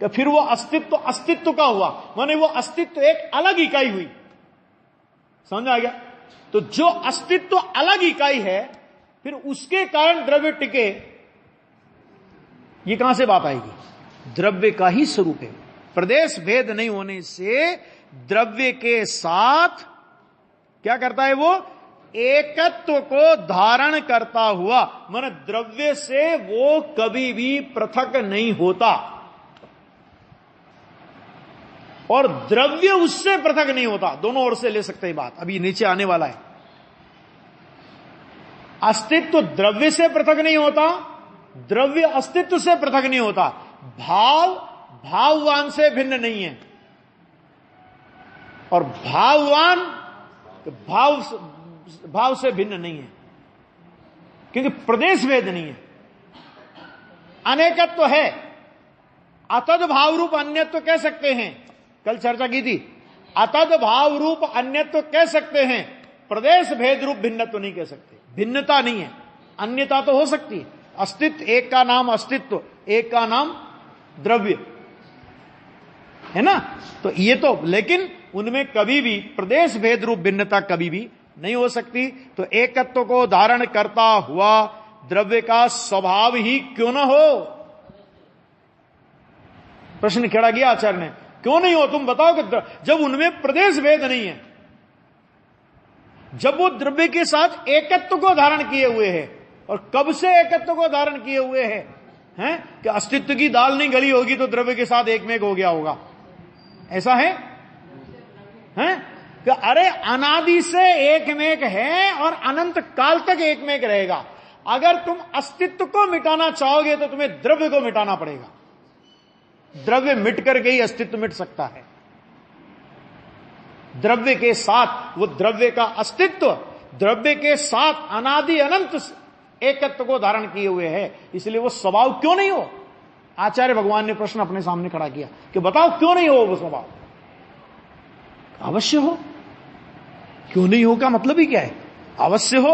तो फिर वो अस्तित्व का हुआ, माने वो अस्तित्व एक अलग इकाई हुई। समझ आ गया? तो जो अस्तित्व अलग इकाई है फिर उसके कारण द्रव्य टिके, ये कहां से बात आएगी? द्रव्य का ही स्वरूप है। प्रदेश भेद नहीं होने से द्रव्य के साथ क्या करता है वो? एकत्व को धारण करता हुआ, माने द्रव्य से वो कभी भी पृथक नहीं होता और द्रव्य उससे पृथक नहीं होता। दोनों ओर से ले सकते हैं बात, अभी नीचे आने वाला है। अस्तित्व द्रव्य से पृथक नहीं होता, द्रव्य अस्तित्व से पृथक नहीं होता, भाव भाववान से भिन्न नहीं है और भाववान भाव से भिन्न नहीं है, क्योंकि प्रदेश भेद नहीं है, अनेकत्व है। अतद भाव रूप अन्यत्व कह सकते हैं, कल चर्चा की थी। अतद भाव रूप अन्यत्व कह सकते हैं, प्रदेश भेद रूप भिन्नत्व नहीं कह सकते। भिन्नता नहीं है, अन्यता तो हो सकती है। अस्तित्व, एक का नाम अस्तित्व, एक का नाम द्रव्य है ना। तो ये तो, लेकिन उनमें कभी भी प्रदेश भेद रूप भिन्नता कभी भी नहीं हो सकती। तो एकत्व को धारण करता हुआ द्रव्य का स्वभाव ही क्यों ना हो? प्रश्न खड़ा किया आचार्य ने, क्यों नहीं हो? तुम बताओ कि जब उनमें प्रदेश भेद नहीं है, जब वो द्रव्य के साथ एकत्व को धारण किए हुए हैं, और कब से एकत्व को धारण किए हुए हैं कि अस्तित्व की दाल नहीं गली होगी तो द्रव्य के साथ एक में एक हो गया होगा, ऐसा है? कि अरे अनादि से एक में एक है और अनंत काल तक एक में एक रहेगा। अगर तुम अस्तित्व को मिटाना चाहोगे तो तुम्हें द्रव्य को मिटाना पड़ेगा। द्रव्य मिट करके ही अस्तित्व मिट सकता है। द्रव्य के साथ, वो द्रव्य का अस्तित्व द्रव्य के साथ अनादि अनंत एकत्व को धारण किए हुए है, इसलिए वो स्वभाव क्यों नहीं हो? आचार्य भगवान ने प्रश्न अपने सामने खड़ा किया कि बताओ क्यों नहीं हो वो स्वभाव? अवश्य हो। क्यों नहीं हो का मतलब ही क्या है? अवश्य हो।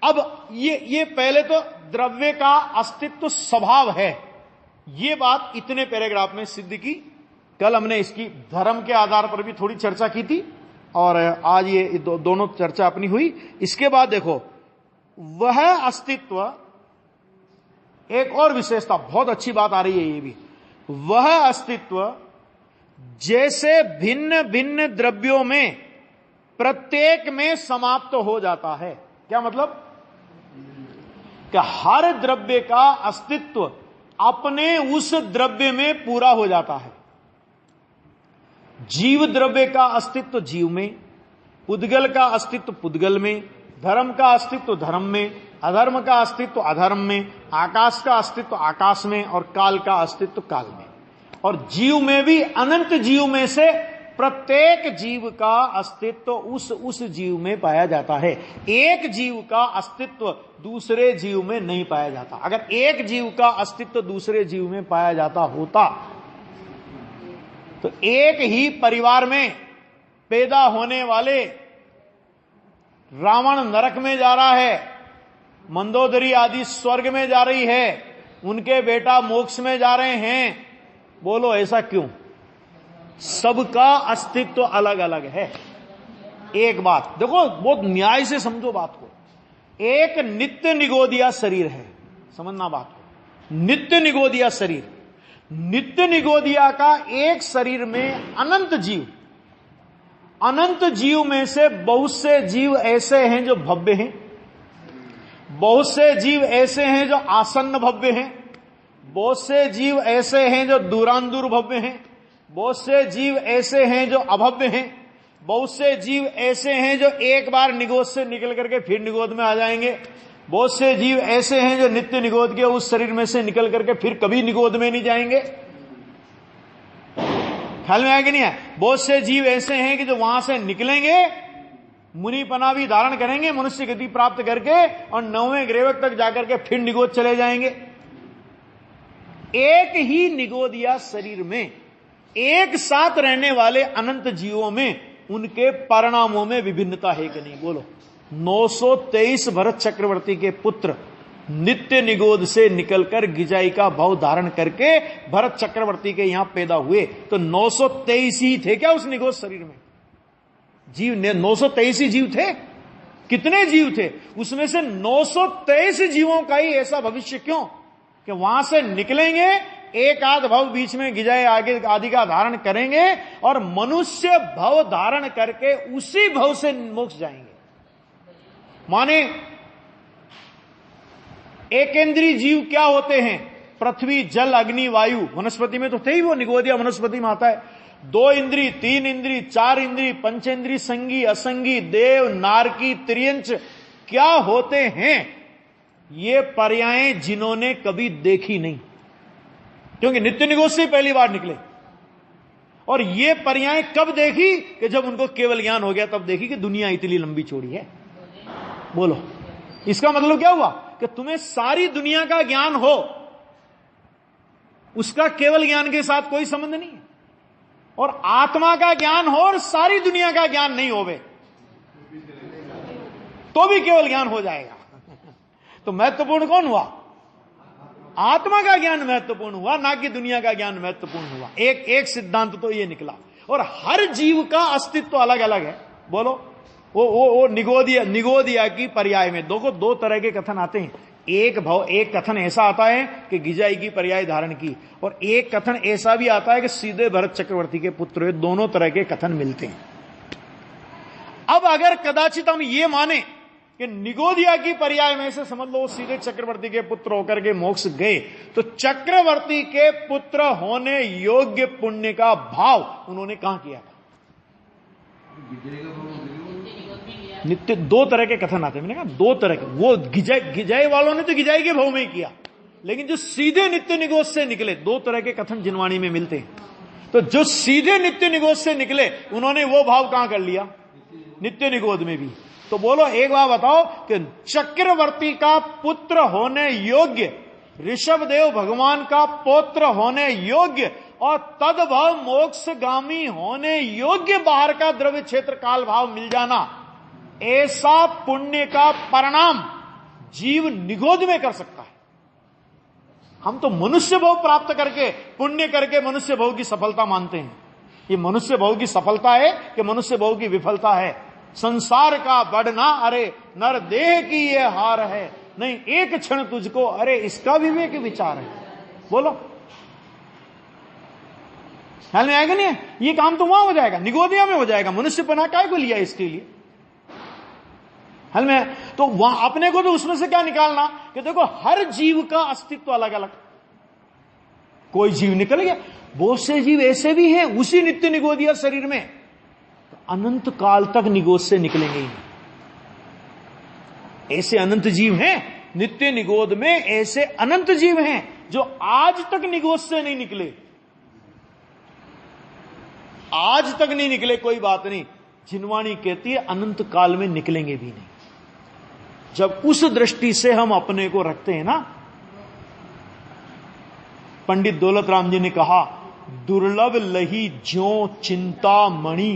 अब ये पहले तो द्रव्य का अस्तित्व स्वभाव है, ये बात इतने पैराग्राफ में सिद्ध की। कल हमने इसकी धर्म के आधार पर भी थोड़ी चर्चा की थी और आज ये दोनों चर्चा अपनी हुई। इसके बाद देखो, वह अस्तित्व, एक और विशेषता, बहुत अच्छी बात आ रही है ये भी। वह अस्तित्व जैसे भिन्न भिन्न द्रव्यों में प्रत्येक में समाप्त हो जाता है। क्या मतलब? कि हर द्रव्य का अस्तित्व अपने उस द्रव्य में पूरा हो जाता है। जीव द्रव्य का अस्तित्व जीव में, पुद्गल का अस्तित्व पुद्गल में, धर्म का अस्तित्व धर्म में, अधर्म का अस्तित्व अधर्म में, आकाश का अस्तित्व आकाश में और काल का अस्तित्व काल में। और जीव में भी अनंत जीव में से प्रत्येक जीव का अस्तित्व उस जीव में पाया जाता है। एक जीव का अस्तित्व दूसरे जीव में नहीं पाया जाता। अगर एक जीव का अस्तित्व दूसरे जीव में पाया जाता होता तो एक ही परिवार में पैदा होने वाले रावण नरक में जा रहा है, मंदोदरी आदि स्वर्ग में जा रही है, उनके बेटा मोक्ष में जा रहे हैं। बोलो ऐसा क्यों? सबका अस्तित्व अलग अलग है। एक बात देखो, बहुत न्याय से समझो बात को। एक नित्य निगोदिया शरीर है, समझना बात को। नित्य निगोदिया शरीर, नित्य निगोदिया का एक शरीर में अनंत जीव, अनंत जीव में से बहुत से जीव ऐसे हैं जो भव्य हैं, बहुत से जीव ऐसे हैं जो आसन्न भव्य हैं, बहुत से जीव ऐसे हैं जो दूरांदूर भव्य हैं, बहुत से जीव ऐसे हैं जो अभव्य हैं, बहुत से जीव ऐसे हैं जो एक बार निगोद से निकल करके फिर निगोद में आ जाएंगे। बहुत से जीव ऐसे हैं जो नित्य निगोद के उस शरीर में से निकल करके फिर कभी निगोद में नहीं जाएंगे। ख्याल में आया कि नहीं है? बहुत से जीव ऐसे हैं कि जो वहां से निकलेंगे, मुनिपना भी धारण करेंगे, मनुष्य गति प्राप्त करके और 9वें ग्रेवक तक जाकर के फिर निगोद चले जाएंगे। एक ही निगोदिया शरीर में एक साथ रहने वाले अनंत जीवों में उनके परिणामों में विभिन्नता है कि नहीं? बोलो। 923 भरत चक्रवर्ती के पुत्र नित्य निगोद से निकलकर गिजाई का भाव धारण करके भरत चक्रवर्ती के यहां पैदा हुए, तो 923 ही थे क्या उस निगोद शरीर में? जीव ने 923 ही जीव थे। कितने जीव थे? उसमें से 923 जीवों का ही ऐसा भविष्य क्यों कि वहां से निकलेंगे, एक आध भव बीच में गिजाए आगे आदि का धारण करेंगे और मनुष्य भव धारण करके उसी भव से मोक्ष जाएंगे। माने एकेंद्रीय जीव क्या होते हैं? पृथ्वी, जल, अग्नि, वायु। वनस्पति में तो थे ही वो, निगोदिया वनस्पति में आता है। 2 इंद्री, 3 इंद्री, 4 इंद्री, पंचेंद्री, संगी, असंगी, देव, नारकी, त्रियंच क्या होते हैं? ये पर्यायें जिन्होंने कभी देखी नहीं, क्योंकि नित्य निगोद से पहली बार निकले। और ये पर्यायें कब देखी? कि जब उनको केवल ज्ञान हो गया, तब देखी कि दुनिया इतनी लंबी चौड़ी है। बोलो, इसका मतलब क्या हुआ? कि तुम्हें सारी दुनिया का ज्ञान हो, उसका केवल ज्ञान के साथ कोई संबंध नहीं है। और आत्मा का ज्ञान हो और सारी दुनिया का ज्ञान नहीं होवे तो भी केवल ज्ञान हो जाएगा। तो महत्वपूर्ण कौन हुआ? आत्मा का ज्ञान महत्वपूर्ण हुआ, ना कि दुनिया का ज्ञान महत्वपूर्ण हुआ। एक सिद्धांत तो ये निकला। और हर जीव का अस्तित्व तो अलग अलग है। बोलो, वो निगोदिया की पर्याय में दो तरह के कथन आते हैं। एक कथन ऐसा आता है कि गिजाई की पर्याय धारण की, और एक कथन ऐसा भी आता है कि सीधे भरत चक्रवर्ती के पुत्र हुए। दोनों तरह के कथन मिलते हैं। अब अगर कदाचित हम ये माने कि निगोदिया की पर्याय में से समझ लो सीधे चक्रवर्ती के पुत्र होकर के मोक्ष गए, तो चक्रवर्ती के पुत्र होने योग्य पुण्य का भाव उन्होंने कहां किया था? नित्य। 2 तरह के कथन आते हैं। मैंने कहा 2 तरह के। वो गिजाई वालों ने तो गिजाई के भाव में ही किया, लेकिन जो सीधे नित्य निगोद से निकले, 2 तरह के कथन जिनवाणी में मिलते हैं। तो जो सीधे नित्य निगोद से निकले, उन्होंने वो भाव कहां कर लिया? नित्य निगोद में भी। तो बोलो, एक बात बताओ कि चक्रवर्ती का पुत्र होने योग्य, ऋषभदेव भगवान का पौत्र होने योग्य और तदभव मोक्षगामी होने योग्य बाहर का द्रव्य क्षेत्र काल भाव मिल जाना, ऐसा पुण्य का परिणाम जीव निगोद में कर सकता है। हम तो मनुष्य भव प्राप्त करके, पुण्य करके मनुष्य भव की सफलता मानते हैं। ये मनुष्य भव की सफलता है कि मनुष्य भव की विफलता है? संसार का बढ़ना, अरे नर देह की ये हार है, नहीं एक क्षण तुझको, अरे इसका विवेक विचार है। बोलो, ख्याल में आएगा नहीं? ये काम तो वहां हो जाएगा, निगोदिया में हो जाएगा। मनुष्य पना काय को लिया इसके लिए? हल में तो वहां अपने को तो उसमें से क्या निकालना कि देखो हर जीव का अस्तित्व अलग अलग। कोई जीव निकल गया, बहुत से जीव ऐसे भी हैं उसी नित्य निगोदिया शरीर में, तो अनंत काल तक निगोद से निकलेंगे ही नहीं। ऐसे अनंत जीव हैं नित्य निगोद में, ऐसे अनंत जीव हैं जो आज तक निगोद से नहीं निकले। आज तक नहीं निकले, कोई बात नहीं, जिनवाणी कहती है अनंत काल में निकलेंगे भी नहीं। जब उस दृष्टि से हम अपने को रखते हैं ना, पंडित दौलत राम जी ने कहा, दुर्लभ लही ज्यों चिंता मणि,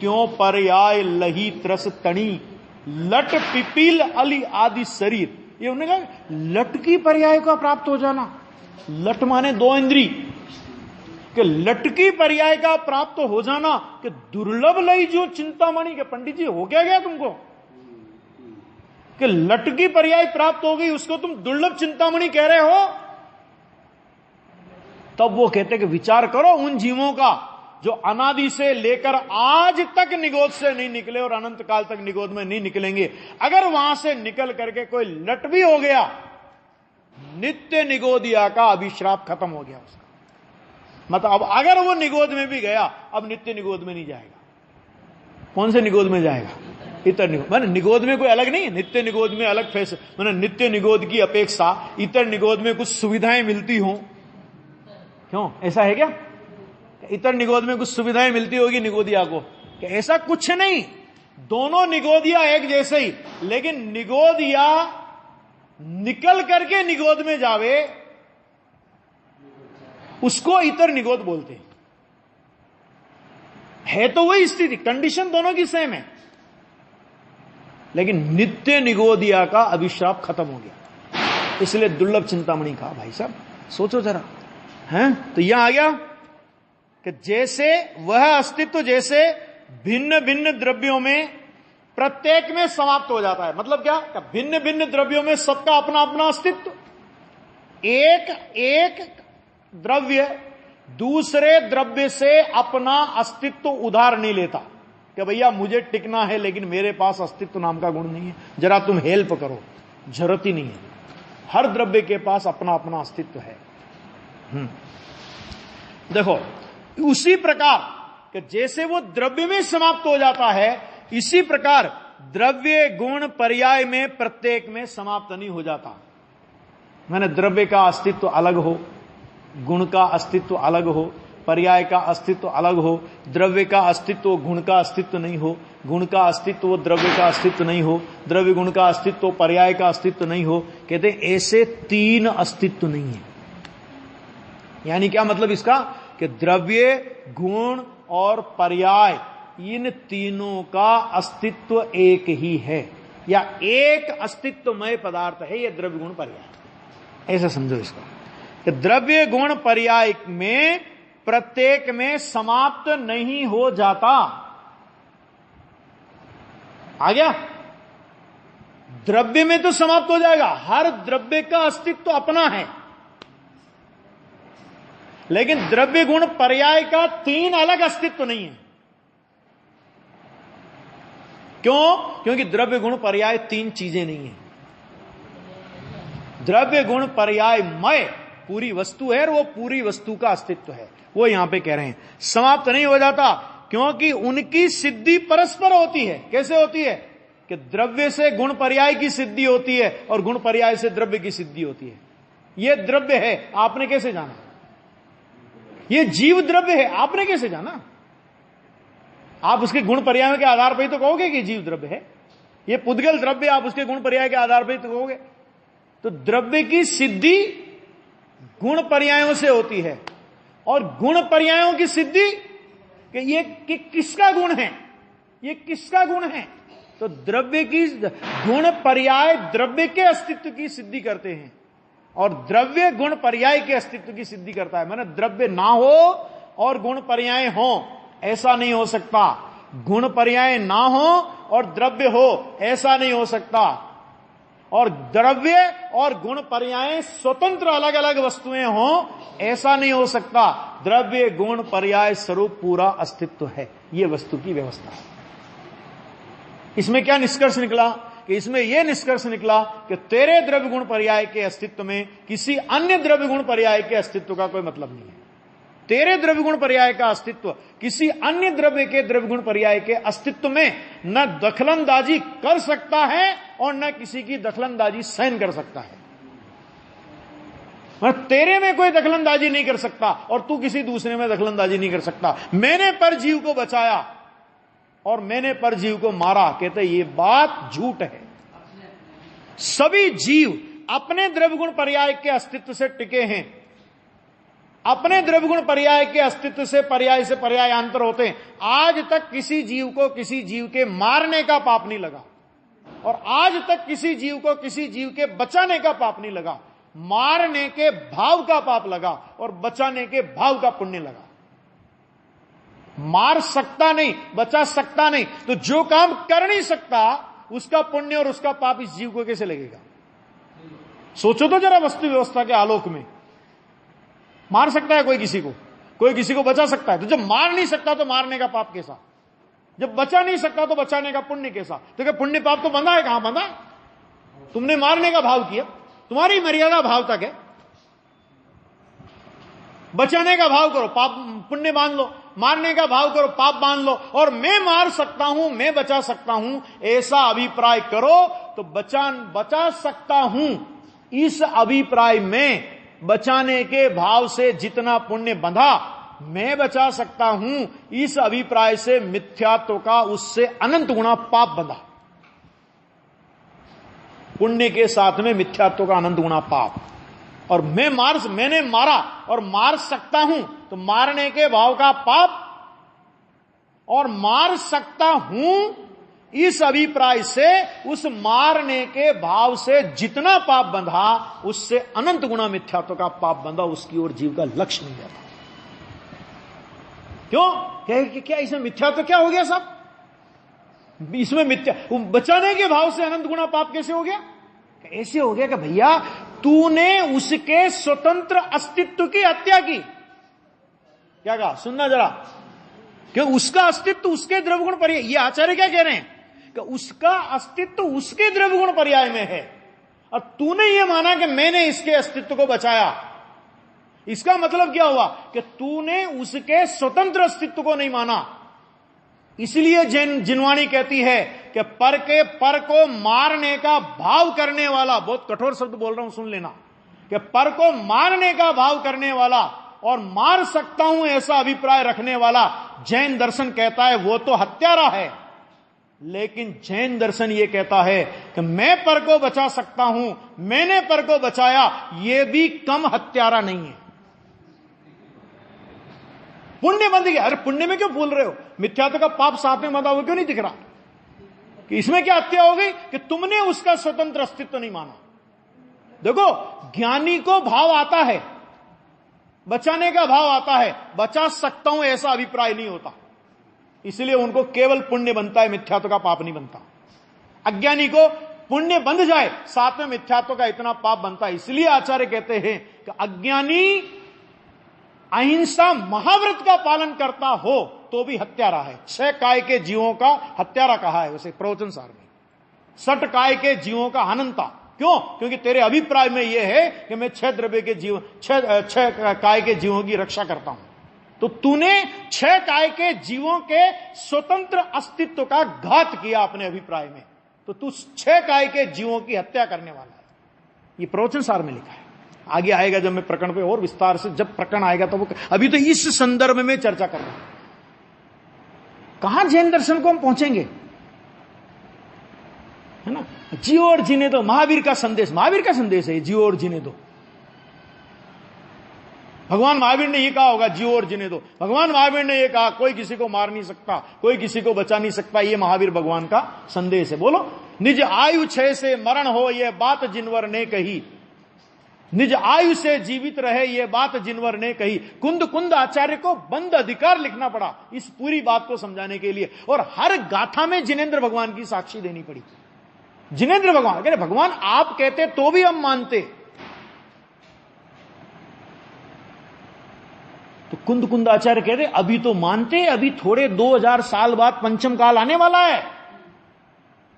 त्यों पर्याय लही त्रस तणी, लट पिपील अली आदि शरीर। ये उन्होंने कहा लट की पर्याय का प्राप्त हो जाना। लट माने 2 इंद्री, कि लट की पर्याय का प्राप्त हो जाना, कि दुर्लभ लही जो चिंतामणि के पंडित जी हो क्या गया तुमको कि लट की पर्याय प्राप्त हो गई, उसको तुम दुर्लभ चिंतामणि कह रहे हो। तब वो कहते कि विचार करो उन जीवों का जो अनादि से लेकर आज तक निगोद से नहीं निकले और अनंत काल तक निगोद में नहीं निकलेंगे। अगर वहां से निकल करके कोई लट भी हो गया, नित्य निगोदिया का अभिश्राप खत्म हो गया उसका। मतलब अब अगर वो निगोद में भी गया, अब नित्य निगोद में नहीं जाएगा। कौन से निगोद में जाएगा? इतर निगोद। मैंने निगोद में कोई अलग नहीं है, नित्य निगोद में अलग फैसले। मैंने नित्य निगोद की अपेक्षा इतर निगोद में कुछ सुविधाएं मिलती हों, क्यों ऐसा है क्या? इतर निगोद में कुछ सुविधाएं मिलती होगी निगोदिया को? कि ऐसा कुछ नहीं, दोनों निगोदिया एक जैसे ही, लेकिन निगोदिया निकल करके निगोद में जावे उसको इतर निगोद बोलते हैं। है तो वही स्थिति, कंडीशन दोनों की सेम है, लेकिन नित्य निगोदिया का अभिशाप खत्म हो गया। इसलिए दुर्लभ चिंतामणि कहा। भाई साहब सोचो जरा, हैं? तो यहां आ गया कि जैसे वह अस्तित्व जैसे भिन्न भिन्न द्रव्यों में प्रत्येक में समाप्त हो जाता है। मतलब क्या? भिन्न भिन्न द्रव्यों में सबका अपना अपना अस्तित्व। एक एक द्रव्य दूसरे द्रव्य से अपना अस्तित्व उधार नहीं लेता कि भैया मुझे टिकना है लेकिन मेरे पास अस्तित्व नाम का गुण नहीं है, जरा तुम हेल्प करो, जरूरत ही नहीं है। हर द्रव्य के पास अपना अपना अस्तित्व है। देखो, उसी प्रकार कि जैसे वो द्रव्य में समाप्त हो जाता है, इसी प्रकार द्रव्य गुण पर्याय में प्रत्येक में समाप्त नहीं हो जाता। मैंने द्रव्य का अस्तित्व अलग हो, गुण का अस्तित्व अलग हो, पर्याय का अस्तित्व अलग हो, द्रव्य का अस्तित्व गुण का अस्तित्व नहीं हो, गुण का अस्तित्व द्रव्य का अस्तित्व नहीं हो, द्रव्य गुण का अस्तित्व पर्याय का अस्तित्व नहीं हो। कहते ऐसे तीन अस्तित्व नहीं है। यानी क्या मतलब इसका? कि द्रव्य गुण और पर्याय इन तीनों का अस्तित्व एक ही है, या एक अस्तित्वमय पदार्थ है ये द्रव्य गुण पर्याय। ऐसा समझो इसको कि द्रव्य गुण पर्याय में प्रत्येक में समाप्त नहीं हो जाता। आ गया? द्रव्य में तो समाप्त हो जाएगा, हर द्रव्य का अस्तित्व अपना है, लेकिन द्रव्य गुण पर्याय का तीन अलग अस्तित्व नहीं है। क्यों? क्योंकि द्रव्य गुण पर्याय तीन चीजें नहीं है। द्रव्य गुण पर्याय मय पूरी वस्तु है और वो पूरी वस्तु का अस्तित्व है। वो यहां पे कह रहे हैं समाप्त नहीं हो जाता, क्योंकि उनकी सिद्धि परस्पर होती है। कैसे होती है? कि द्रव्य से गुण पर्याय की सिद्धि होती है और गुण पर्याय से द्रव्य की सिद्धि होती है। ये द्रव्य है, आपने कैसे जाना? ये जीव द्रव्य है, आपने कैसे जाना? आप उसके गुण पर्याय के आधार पर ही तो कहोगे कि जीव द्रव्य है। ये पुद्गल द्रव्य, आप उसके गुण पर्याय के आधार पर ही तो कहोगे। तो द्रव्य की सिद्धि गुण पर्यायों से होती है, और गुण पर्यायों की सिद्धि कि ये कि किसका गुण है, ये किसका गुण है। तो द्रव्य की गुण पर्याय द्रव्य के अस्तित्व की सिद्धि करते हैं, और द्रव्य गुण पर्याय के अस्तित्व की सिद्धि करता है। माने द्रव्य ना हो और गुण पर्याय हो, ऐसा नहीं हो सकता। गुण पर्याय ना हो और द्रव्य हो, ऐसा नहीं हो सकता। और द्रव्य और गुण पर्याय स्वतंत्र अलग अलग वस्तुएं हों, ऐसा नहीं हो सकता। द्रव्य गुण पर्याय स्वरूप पूरा अस्तित्व है। यह वस्तु की व्यवस्था है। इसमें क्या निष्कर्ष निकला? कि इसमें यह निष्कर्ष निकला कि तेरे द्रव्य गुण पर्याय के अस्तित्व में किसी अन्य द्रव्य गुण पर्याय के अस्तित्व का कोई मतलब नहीं है। तेरे द्रव्य गुण पर्याय का अस्तित्व किसी अन्य द्रव्य के द्रव्य गुण पर्याय के अस्तित्व में न दखलंदाजी कर सकता है और न किसी की दखलंदाजी सहन कर सकता है। तेरे में कोई दखलंदाजी नहीं कर सकता और तू किसी दूसरे में दखलंदाजी नहीं कर सकता। मैंने पर जीव को बचाया और मैंने पर जीव को मारा, कहते ये बात झूठ है। सभी जीव अपने द्रव्य गुण पर्याय के अस्तित्व से टिके हैं। अपने द्रव्य गुण पर्याय के अस्तित्व से पर्याय अंतर होते हैं। आज तक किसी जीव को किसी जीव के मारने का पाप नहीं लगा, और आज तक किसी जीव को किसी जीव के बचाने का पाप नहीं लगा। मारने के भाव का पाप लगा और बचाने के भाव का पुण्य लगा। मार सकता नहीं, बचा सकता नहीं, तो जो काम कर नहीं सकता उसका पुण्य और उसका पाप इस जीव को कैसे लगेगा? सोचो तो जरा वस्तु व्यवस्था के आलोक में। मार सकता है कोई किसी को बचा सकता है। तो जब मार नहीं सकता तो मारने का पाप कैसा? जब बचा नहीं सकता तो बचाने का पुण्य कैसा? तो क्या पुण्य पाप तो बंधा है? कहां बंधा? तुमने मारने का भाव किया, तुम्हारी मर्यादा भाव तक है। बचाने का भाव करो, पाप पुण्य मान लो। मारने का भाव करो, पाप मान लो, और मैं मार सकता हूं, मैं बचा सकता हूं, ऐसा अभिप्राय करो तो बचा सकता हूं, इस अभिप्राय में बचाने के भाव से जितना पुण्य बंधा, मैं बचा सकता हूं, इस अभिप्राय से मिथ्यात्व का उससे अनंत गुना पाप बंधा। पुण्य के साथ में मिथ्यात्व का अनंत गुना पाप। और मैंने मारा और मार सकता हूं, तो मारने के भाव का पाप, और मार सकता हूं इस अभिप्राय से उस मारने के भाव से जितना पाप बंधा, उससे अनंत गुना मिथ्यात्व का पाप बंधा, उसकी ओर जीव का लक्ष्य नहीं जाता। क्यों? क्या इसमें मिथ्यात्व क्या हो गया साहब? इसमें मिथ्या बचाने के भाव से अनंत गुना पाप कैसे हो गया? ऐसे हो गया कि भैया तूने उसके स्वतंत्र अस्तित्व की हत्या की। क्या कहा? सुनना जरा। क्यों? उसका अस्तित्व उसके द्रव्यगुण पर्याय, ये आचार्य क्या कह रहे हैं कि उसका अस्तित्व उसके द्रव्यगुण पर्याय में है, और तूने ये माना कि मैंने इसके अस्तित्व को बचाया। इसका मतलब क्या हुआ कि तूने उसके स्वतंत्र अस्तित्व को नहीं माना। इसलिए जिनवाणी कहती है कि पर को मारने का भाव करने वाला, बहुत कठोर शब्द बोल रहा हूं, सुन लेना, कि पर को मारने का भाव करने वाला और मार सकता हूं ऐसा अभिप्राय रखने वाला जैन दर्शन कहता है वो तो हत्यारा है। लेकिन जैन दर्शन ये कहता है कि मैं पर को बचा सकता हूं, मैंने पर को बचाया, ये भी कम हत्यारा नहीं है। पुण्य बंध गया। अरे पुण्य में क्यों भूल रहे हो? मिथ्यात्व का पाप साथ में बंधा हुआ क्यों नहीं दिख रहा? कि इसमें क्या हत्या हो गई कि तुमने उसका स्वतंत्र अस्तित्व नहीं माना। देखो, ज्ञानी को भाव आता है, बचाने का भाव आता है, बचा सकता हूं ऐसा अभिप्राय नहीं होता, इसलिए उनको केवल पुण्य बनता है, मिथ्यात्व का पाप नहीं बनता। अज्ञानी को पुण्य बंध जाए, साथ में मिथ्यात्व का इतना पाप बनता है। इसलिए आचार्य कहते हैं कि अज्ञानी अहिंसा महाव्रत का पालन करता हो तो भी हत्यारा है। 6 काय के जीवों का हत्यारा कहा है वैसे प्रवचन सार में, 60 काय के जीवों का हनंता। क्यों? क्योंकि तेरे अभिप्राय में यह है कि मैं 6 द्रव्य के जीव, 6 काय के जीवों की रक्षा करता हूं, तो तूने 6 काय के जीवों के स्वतंत्र अस्तित्व का घात किया अपने अभिप्राय में, तो तू 6 काय के जीवों की हत्या करने वाला है। ये प्रवचन सार में लिखा है। आगे आएगा जब मैं प्रकरण पे और विस्तार से, जब प्रकरण आएगा तो वो, अभी तो इस संदर्भ में चर्चा कर रहा हूं। कहां जैन दर्शन को हम पहुंचेंगे, है ना? जियो और जीने दो, महावीर का संदेश, महावीर का संदेश है जियो और जीने दो। भगवान महावीर ने यह कहा होगा जियो और जीने दो। भगवान महावीर ने यह कहा कोई किसी को मार नहीं सकता, कोई किसी को बचा नहीं सकता, यह महावीर भगवान का संदेश है। बोलो, निज आयु क्षय से मरण हो, यह बात जिनवर ने कही, निज आयु से जीवित रहे, यह बात जिनवर ने कही। कुंद आचार्य को बंद अधिकार लिखना पड़ा इस पूरी बात को समझाने के लिए, और हर गाथा में जिनेंद्र भगवान की साक्षी देनी पड़ी। जिनेंद्र भगवान कह रहे, भगवान आप कहते तो भी हम मानते। तो कुंद आचार्य कहते अभी तो मानते, अभी थोड़े 2000 साल बाद पंचम काल आने वाला है।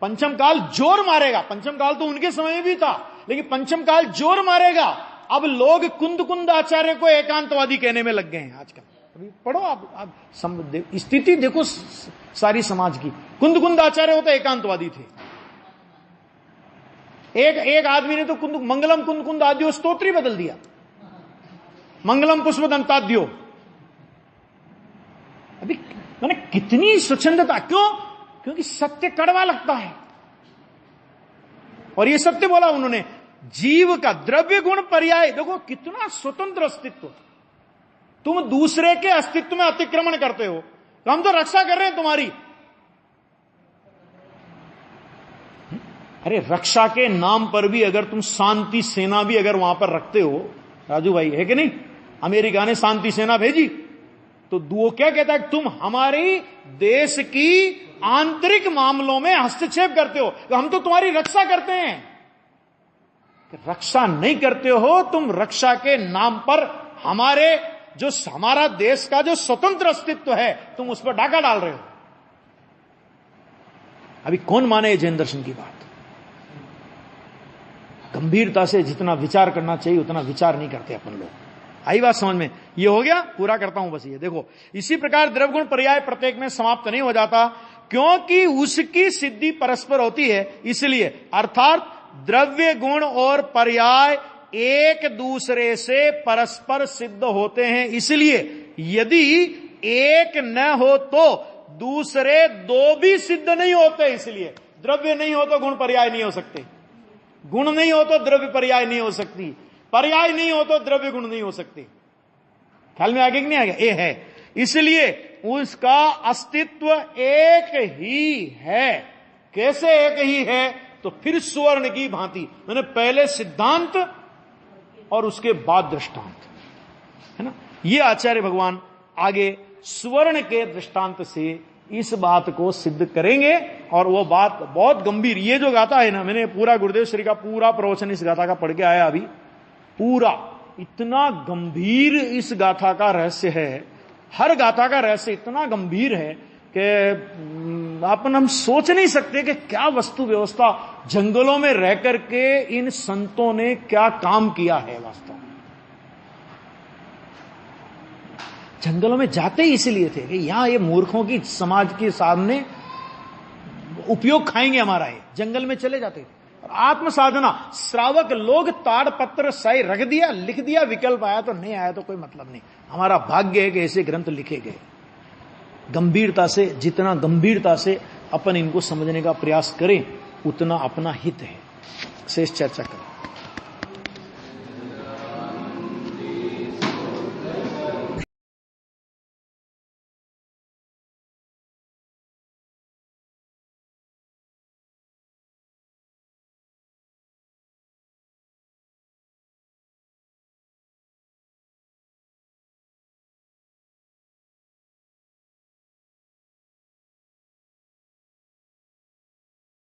पंचम काल जोर मारेगा। पंचम काल तो उनके समय में भी था, लेकिन पंचम काल जोर मारेगा। अब लोग कुंद आचार्य को एकांतवादी कहने में लग गए हैं आजकल। अभी पढ़ो आप स्थिति देखो सारी समाज की। कुंद आचार्य होते एकांतवादी थे। एक आदमी ने तो मंगलम कुंद आद्यो स्तोत्री बदल दिया, मंगलम पुष्प दंताद्यो। अभी मैंने कितनी स्वच्छंदता, क्यों? क्योंकि सत्य कड़वा लगता है, और ये सत्य बोला उन्होंने। जीव का द्रव्य गुण पर्याय, देखो कितना स्वतंत्र अस्तित्व। तुम दूसरे के अस्तित्व में अतिक्रमण करते हो, तो हम तो रक्षा कर रहे हैं तुम्हारी। अरे रक्षा के नाम पर भी अगर तुम शांति सेना भी अगर वहां पर रखते हो, राजू भाई, है कि नहीं? अमेरिका ने शांति सेना भेजी, तो वो क्या कहता है, तुम हमारी देश की आंतरिक मामलों में हस्तक्षेप करते हो, तो हम तो तुम्हारी रक्षा करते हैं। रक्षा नहीं करते हो तुम, रक्षा के नाम पर हमारा देश का जो स्वतंत्र अस्तित्व है तुम उस पर डाका डाल रहे हो। अभी कौन माने जैन दर्शन की बात? गंभीरता से जितना विचार करना चाहिए उतना विचार नहीं करते अपन लोग। आई बात समझ में? ये हो गया, पूरा करता हूं बस ये देखो। इसी प्रकार द्रव्य गुण पर्याय प्रत्येक में समाप्त नहीं हो जाता, क्योंकि उसकी सिद्धि परस्पर होती है, इसलिए। अर्थात द्रव्य गुण और पर्याय एक दूसरे से परस्पर सिद्ध होते हैं, इसलिए यदि एक न हो तो दूसरे दो भी सिद्ध नहीं होते। इसलिए द्रव्य नहीं हो तो गुण पर्याय नहीं हो सकते, गुण नहीं हो तो द्रव्य पर्याय नहीं हो सकती, पर्याय नहीं हो तो द्रव्य गुण नहीं हो सकते। ख्याल में आगे कि नहीं आ गया? ये है, इसलिए उसका अस्तित्व एक ही है। कैसे एक ही है? तो फिर सुवर्ण की भांति, मैंने पहले सिद्धांत और उसके बाद दृष्टांत, है ना। ये आचार्य भगवान आगे सुवर्ण के दृष्टांत से इस बात को सिद्ध करेंगे, और वो बात बहुत गंभीर। ये जो गाथा है ना, मैंने पूरा गुरुदेव श्री का पूरा प्रवचन इस गाथा का पढ़ के आया अभी, पूरा इतना गंभीर इस गाथा का रहस्य है। हर गाथा का रहस्य इतना गंभीर है कि हम सोच नहीं सकते कि क्या वस्तु व्यवस्था, जंगलों में रह करके इन संतों ने क्या काम किया है। वास्तव में जंगलों में जाते ही इसलिए थे कि यहां ये मूर्खों की समाज के सामने उपयोग खाएंगे हमारा, ये जंगल में चले जाते थे। आत्म साधना, श्रावक लोग ताड़पत्र सही रख दिया, लिख दिया, विकल्प आया तो नहीं आया तो कोई मतलब नहीं। हमारा भाग्य है कि ऐसे ग्रंथ लिखे गए गंभीरता से। जितना गंभीरता से अपन इनको समझने का प्रयास करें उतना अपना हित है। शेष चर्चा करें।